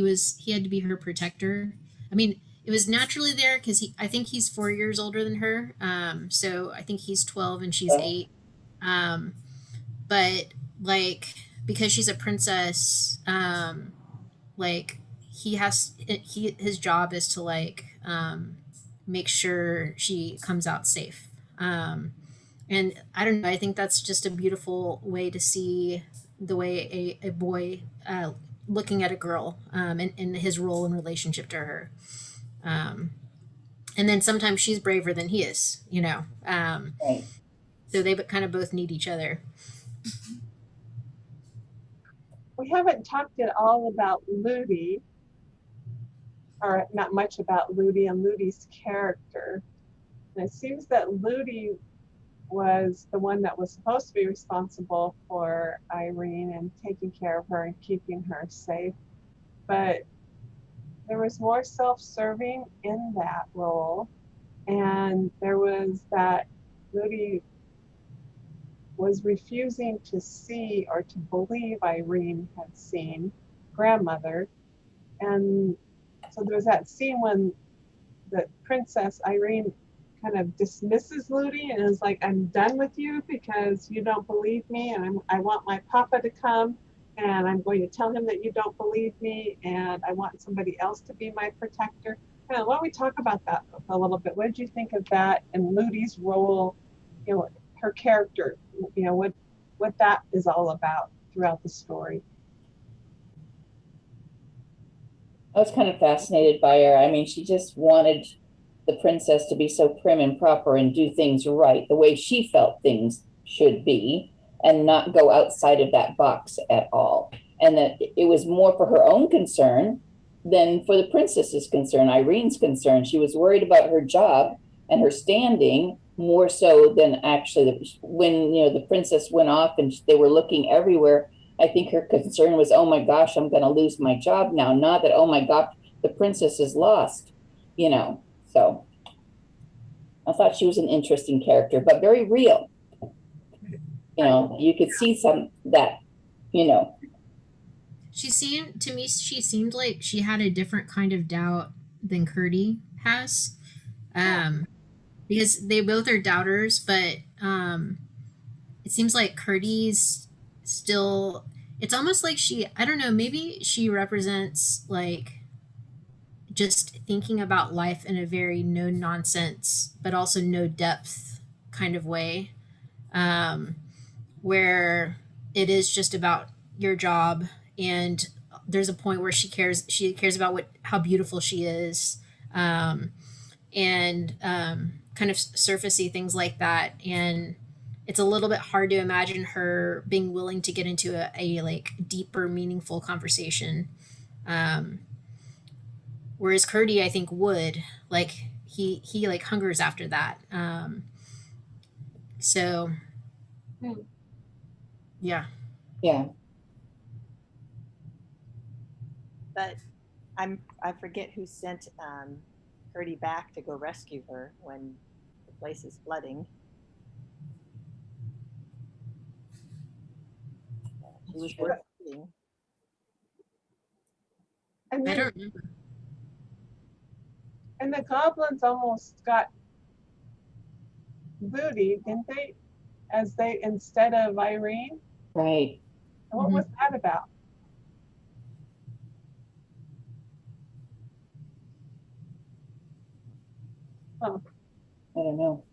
had to be her protector. I mean, it was naturally there because I think he's 4 years older than her. So I think he's 12 and she's 8. But like, because she's a princess, like his job is to like make sure she comes out safe. And I don't know, I think that's just a beautiful way to see the way a boy looking at a girl, and his role in relationship to her. And then sometimes she's braver than he is, so they kind of both need each other. We haven't talked at all about Ludi, or not much about Ludi and Ludi's character. And it seems that Ludi was the one that was supposed to be responsible for Irene and taking care of her and keeping her safe. But there was more self-serving in that role. And there was that Ludi was refusing to see or to believe Irene had seen grandmother. And so there was that scene when the princess Irene kind of dismisses Ludi and is like, I'm done with you because you don't believe me, and I want my papa to come, and I'm going to tell him that you don't believe me, and I want somebody else to be my protector. Why don't we talk about that a little bit? What did you think of that and Ludi's role, her character, what that is all about throughout the story? I was kind of fascinated by her. I mean, she just wanted the princess to be so prim and proper and do things right, the way she felt things should be, and not go outside of that box at all. And that it was more for her own concern than for the princess's concern, Irene's concern. She was worried about her job and her standing more so than actually when the princess went off and they were looking everywhere. I think her concern was, oh my gosh, I'm going to lose my job now. Not that, oh my God, the princess is lost, So I thought she was an interesting character, but very real. You could see some that, She seemed like she had a different kind of doubt than Curdy has. Because they both are doubters, but it seems like Curdy's still, it's almost like I don't know, maybe she represents like just thinking about life in a very no nonsense, but also no depth kind of way, where it is just about your job and there's a point where she cares about how beautiful she is, and kind of surfacey things like that. And it's a little bit hard to imagine her being willing to get into a like deeper, meaningful conversation. Whereas Curdy, I think, would like he like hungers after that. So yeah. Yeah. But I forget who sent Gertie back to go rescue her when the place is flooding. She was Sure. rescuing. And I then, don't remember. and the goblins almost got booty, didn't they? As they, instead of Irene. Right. And what was that about? Huh. I don't know.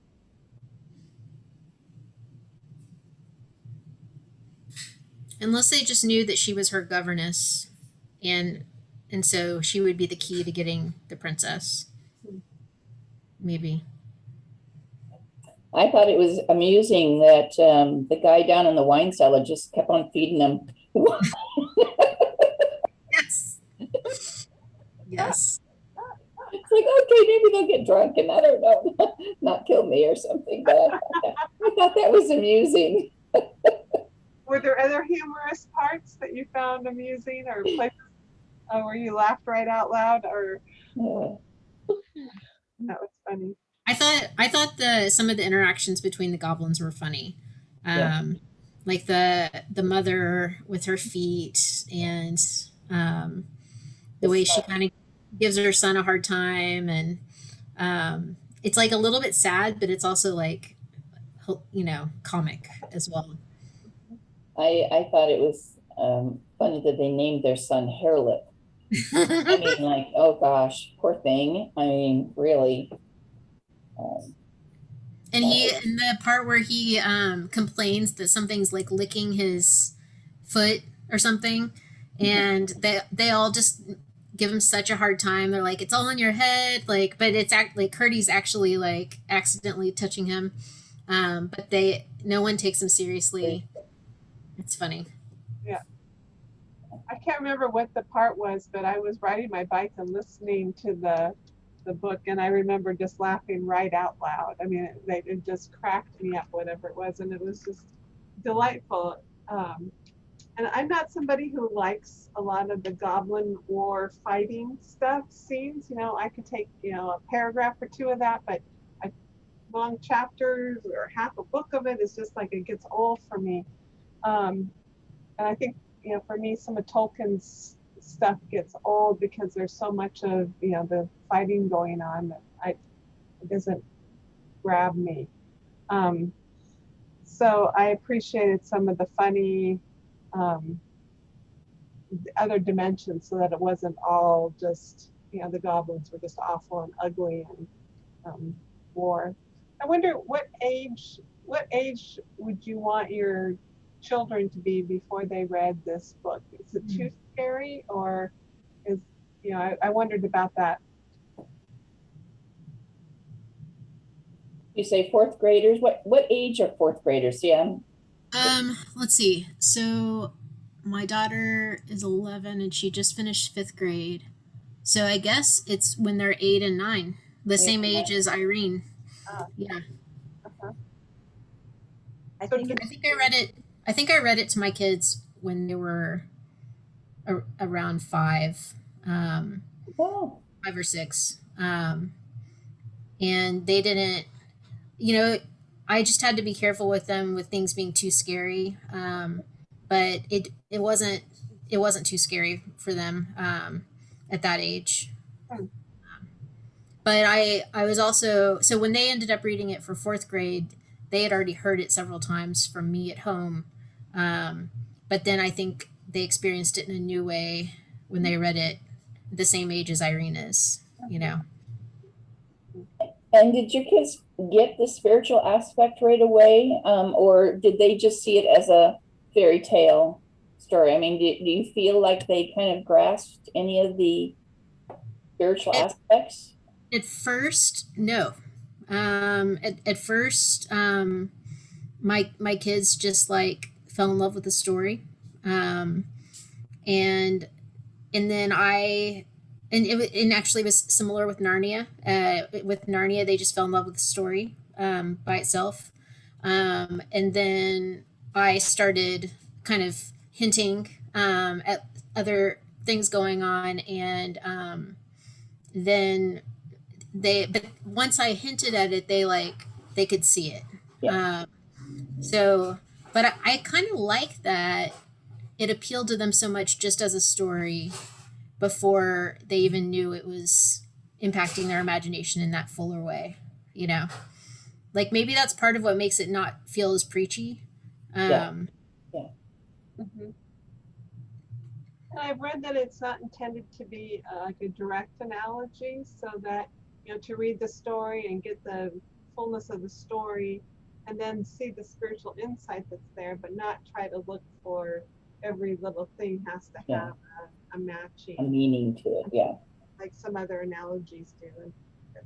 Unless they just knew that she was her governess, and so she would be the key to getting the princess. Maybe. I thought it was amusing that the guy down in the wine cellar just kept on feeding them. Yes. Yes. It's like, okay, maybe they'll get drunk and I don't know, not kill me or something. But I thought that was amusing. Were there other humorous parts that you found amusing, or places where you laughed right out loud, or that was funny? I thought some of the interactions between the goblins were funny. Yeah. Like the mother with her feet, and the way she kind of gives her son a hard time, and it's like a little bit sad, but it's also like, you know, comic as well. I thought it was funny that they named their son Hairlip. I mean, like, oh gosh, poor thing. I mean, really. And in the part where he complains that something's like licking his foot or something, and they all just give him such a hard time. They're like, it's all in your head, like, but it's like Curdy's actually like accidentally touching him, but no one takes him seriously. It's funny. Yeah. I can't remember what the part was, but I was riding my bike and listening to the book, and I remember just laughing right out loud. I mean, it just cracked me up, whatever it was, and it was just delightful. And I'm not somebody who likes a lot of the goblin war fighting stuff scenes. You know, I could take, you know, a paragraph or two of that, but long chapters or half a book of it is just like, it gets old for me. And I think, you know, for me, some of Tolkien's stuff gets old because there's so much of, you know, the fighting going on that it doesn't grab me. So I appreciated some of the funny other dimensions, so that it wasn't all just, you know, the goblins were just awful and ugly and war. I wonder what age would you want your children to be before they read this book? Is it too scary, or is, you know, I wondered about that. You say fourth graders? What age are fourth graders? Yeah. Let's see. So my daughter is 11 and she just finished 5th grade. So I guess it's when they're 8 and 9, the same age as Irene. Yeah. Uh-huh. I think I think I read it to my kids when they were around 5, 5 or 6, and they didn't. You know, I just had to be careful with them with things being too scary. But it wasn't too scary for them at that age. But I was also, so when they ended up reading it for 4th grade, they had already heard it several times from me at home. But then I think they experienced it in a new way when they read it the same age as Irene is, you know. And did your kids get the spiritual aspect right away? Or did they just see it as a fairy tale story? I mean, do you feel like they kind of grasped any of the spiritual aspects? At first, no. At first, my kids just like fell in love with the story, um, and then and actually it was similar with Narnia. With Narnia, they just fell in love with the story by itself, and then I started kind of hinting at other things going on, and then but once I hinted at it, they could see it. Yeah. So, but I kind of like that it appealed to them so much just as a story before they even knew it was impacting their imagination in that fuller way, you know? Like maybe that's part of what makes it not feel as preachy. Yeah. Mhm. And I've read that it's not intended to be like a direct analogy, so that, you know, to read the story and get the fullness of the story and then see the spiritual insight that's there, but not try to look for every little thing has to Yeah. have a matching, A meaning to it. Yeah. like some other analogies do. And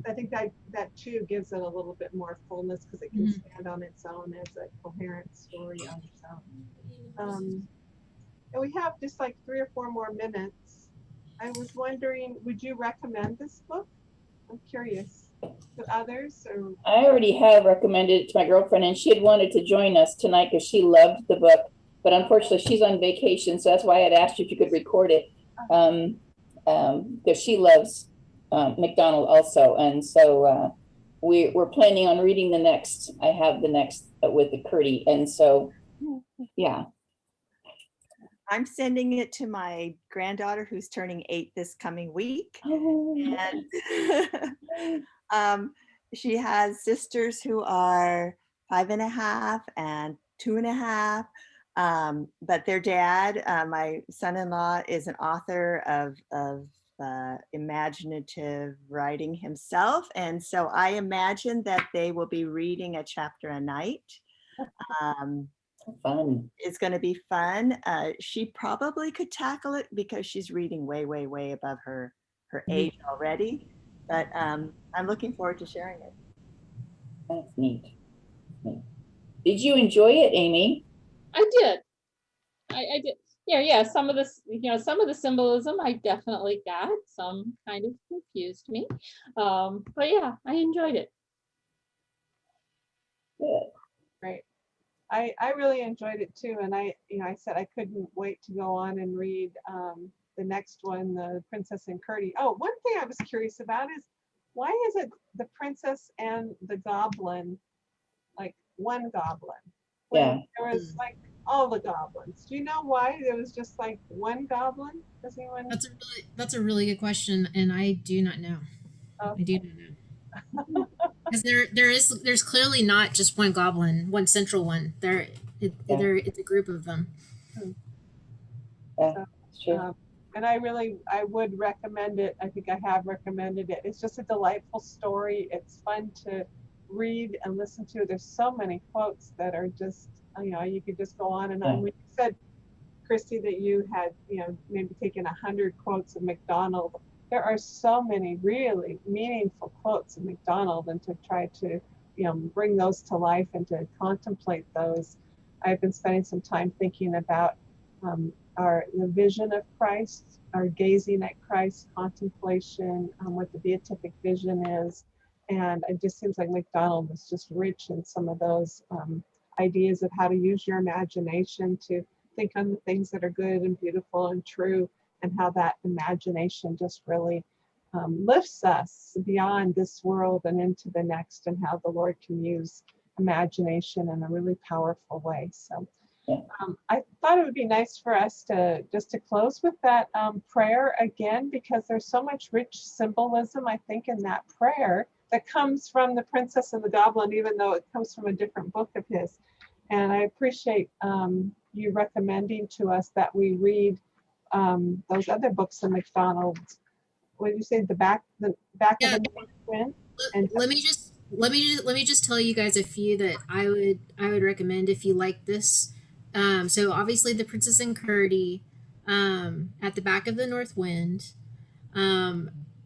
I think that too gives it a little bit more fullness because it can Mhm. stand on its own as a coherent story on its own. And we have just like 3 or 4 more minutes. I was wondering, would you recommend this book? I'm curious. To others, or I already have recommended it to my girlfriend, and she had wanted to join us tonight because she loved the book, but unfortunately she's on vacation, so that's why I had asked you if you could record it, because she loves MacDonald also, and so we're planning on reading the next. I have the next with the Curdy, and so yeah. I'm sending it to my granddaughter who's turning 8 this coming week. Oh, And she has sisters who are 5.5 and 2.5. But their dad, my son-in-law, is an author of imaginative writing himself. And so I imagine that they will be reading a chapter a night. fun. It's going to be fun. She probably could tackle it because she's reading way, way, way above her age already. But I'm looking forward to sharing it. That's neat. Did you enjoy it, Amy? I did. I did. Yeah. Some of this, some of the symbolism I definitely got. Some kind of confused me. But yeah, I enjoyed it. Good. right. I really enjoyed it too, and I said I couldn't wait to go on and read the next one, the Princess and Curdy. Oh, one thing I was curious about is why is it the princess and the goblin, like one goblin, when Yeah. there was like all the goblins? Do you know why there was just like one goblin? Does anyone? That's a really good question, and I do not know. Oh. I do not know. Because there's clearly not just one goblin, one central one. It's a group of them. Yeah, it's true. And I would recommend it. I think I have recommended it. It's just a delightful story. It's fun to read and listen to. There's so many quotes that are just, you could just go on and on. Yeah. When you said, Christi, that you had, maybe taken 100 quotes of MacDonald, there are so many really meaningful quotes of MacDonald, and to try to, bring those to life and to contemplate those. I've been spending some time thinking about the vision of Christ, our gazing at Christ, contemplation, what the beatific vision is. And it just seems like MacDonald is just rich in some of those ideas of how to use your imagination to think on the things that are good and beautiful and true, and how that imagination just really lifts us beyond this world and into the next, and how the Lord can use imagination in a really powerful way. So I thought it would be nice for us to close with that prayer again, because there's so much rich symbolism, I think, in that prayer that comes from the Princess and the Goblin, even though it comes from a different book of his. And I appreciate you recommending to us that we read those other books of MacDonald. What did you say? The back of the print. And Let me just tell you guys a few that I would recommend if you like this. So obviously the Princess and Curdie, at the back of the North Wind.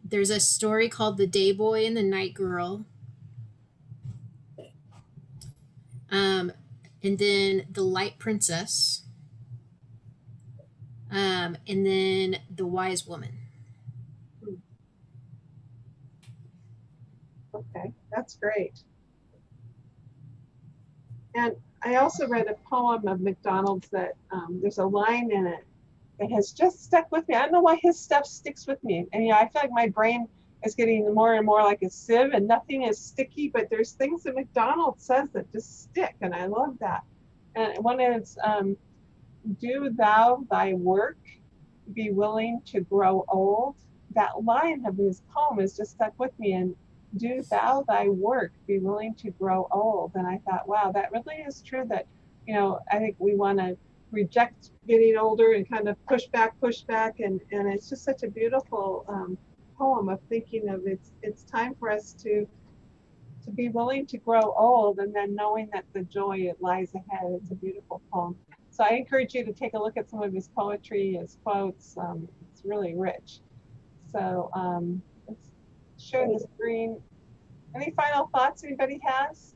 There's a story called The Day Boy and the Night Girl. And then The Light Princess. And then The Wise Woman. Okay, that's great. And I also read a poem of MacDonald's that there's a line in it that has just stuck with me. I don't know why his stuff sticks with me. And I feel like my brain is getting more and more like a sieve and nothing is sticky, but there's things that MacDonald says that just stick, and I love that. And one is, do thou thy work, be willing to grow old. That line of his poem has just stuck with me. And do thou thy work, be willing to grow old. And I thought, wow, that really is true. That, I think we want to reject getting older and kind of push back, and it's just such a beautiful poem of thinking of it's time for us to be willing to grow old, and then knowing that the joy it lies ahead. It's a beautiful poem. So I encourage you to take a look at some of his poetry, his quotes. It's really rich. So let's share the screen. Any final thoughts anybody has?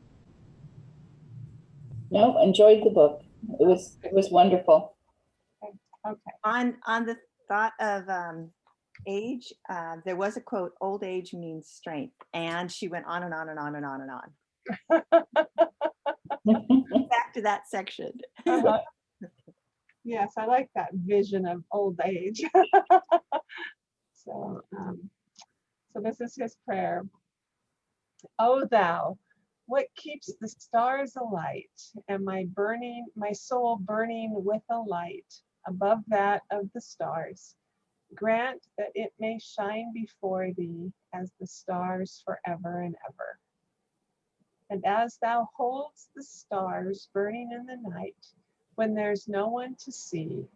No, enjoyed the book. It was wonderful. Okay. On the thought of age, there was a quote, old age means strength. And she went on and on and on and on and on. Back to that section. Uh-huh. Yes, I like that vision of old age. So this is his prayer. O thou, what keeps the stars alight, and my soul burning with a light above that of the stars, grant that it may shine before thee as the stars forever and ever. And as thou holds the stars burning in the night, when there's no one to see,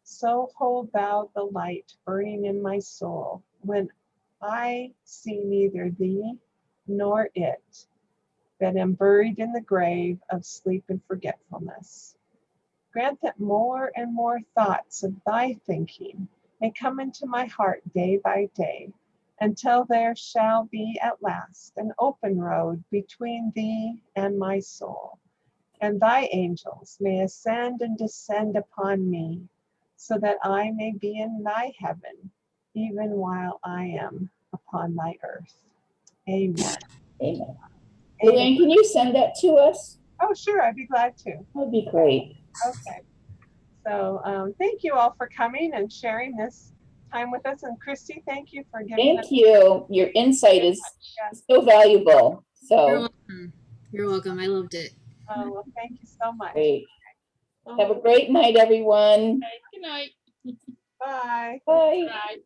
so hold thou the light burning in my soul, when I see neither thee nor it, that am buried in the grave of sleep and forgetfulness. Grant that more and more thoughts of thy thinking may come into my heart day by day, until there shall be at last an open road between thee and my soul, and thy angels may ascend and descend upon me, so that I may be in thy heaven, even while I am upon thy earth. Amen. Amen. Luann, can you send that to us? Oh, sure, I'd be glad to. That'd be great. Okay. So thank you all for coming and sharing this time with us. And Christi, thank you for giving us. Thank you. Your insight is so valuable. You're So welcome. You're welcome. I loved it. Oh, well, thank you so much. great. Have a great night, everyone. Good night. Bye. Bye. Bye.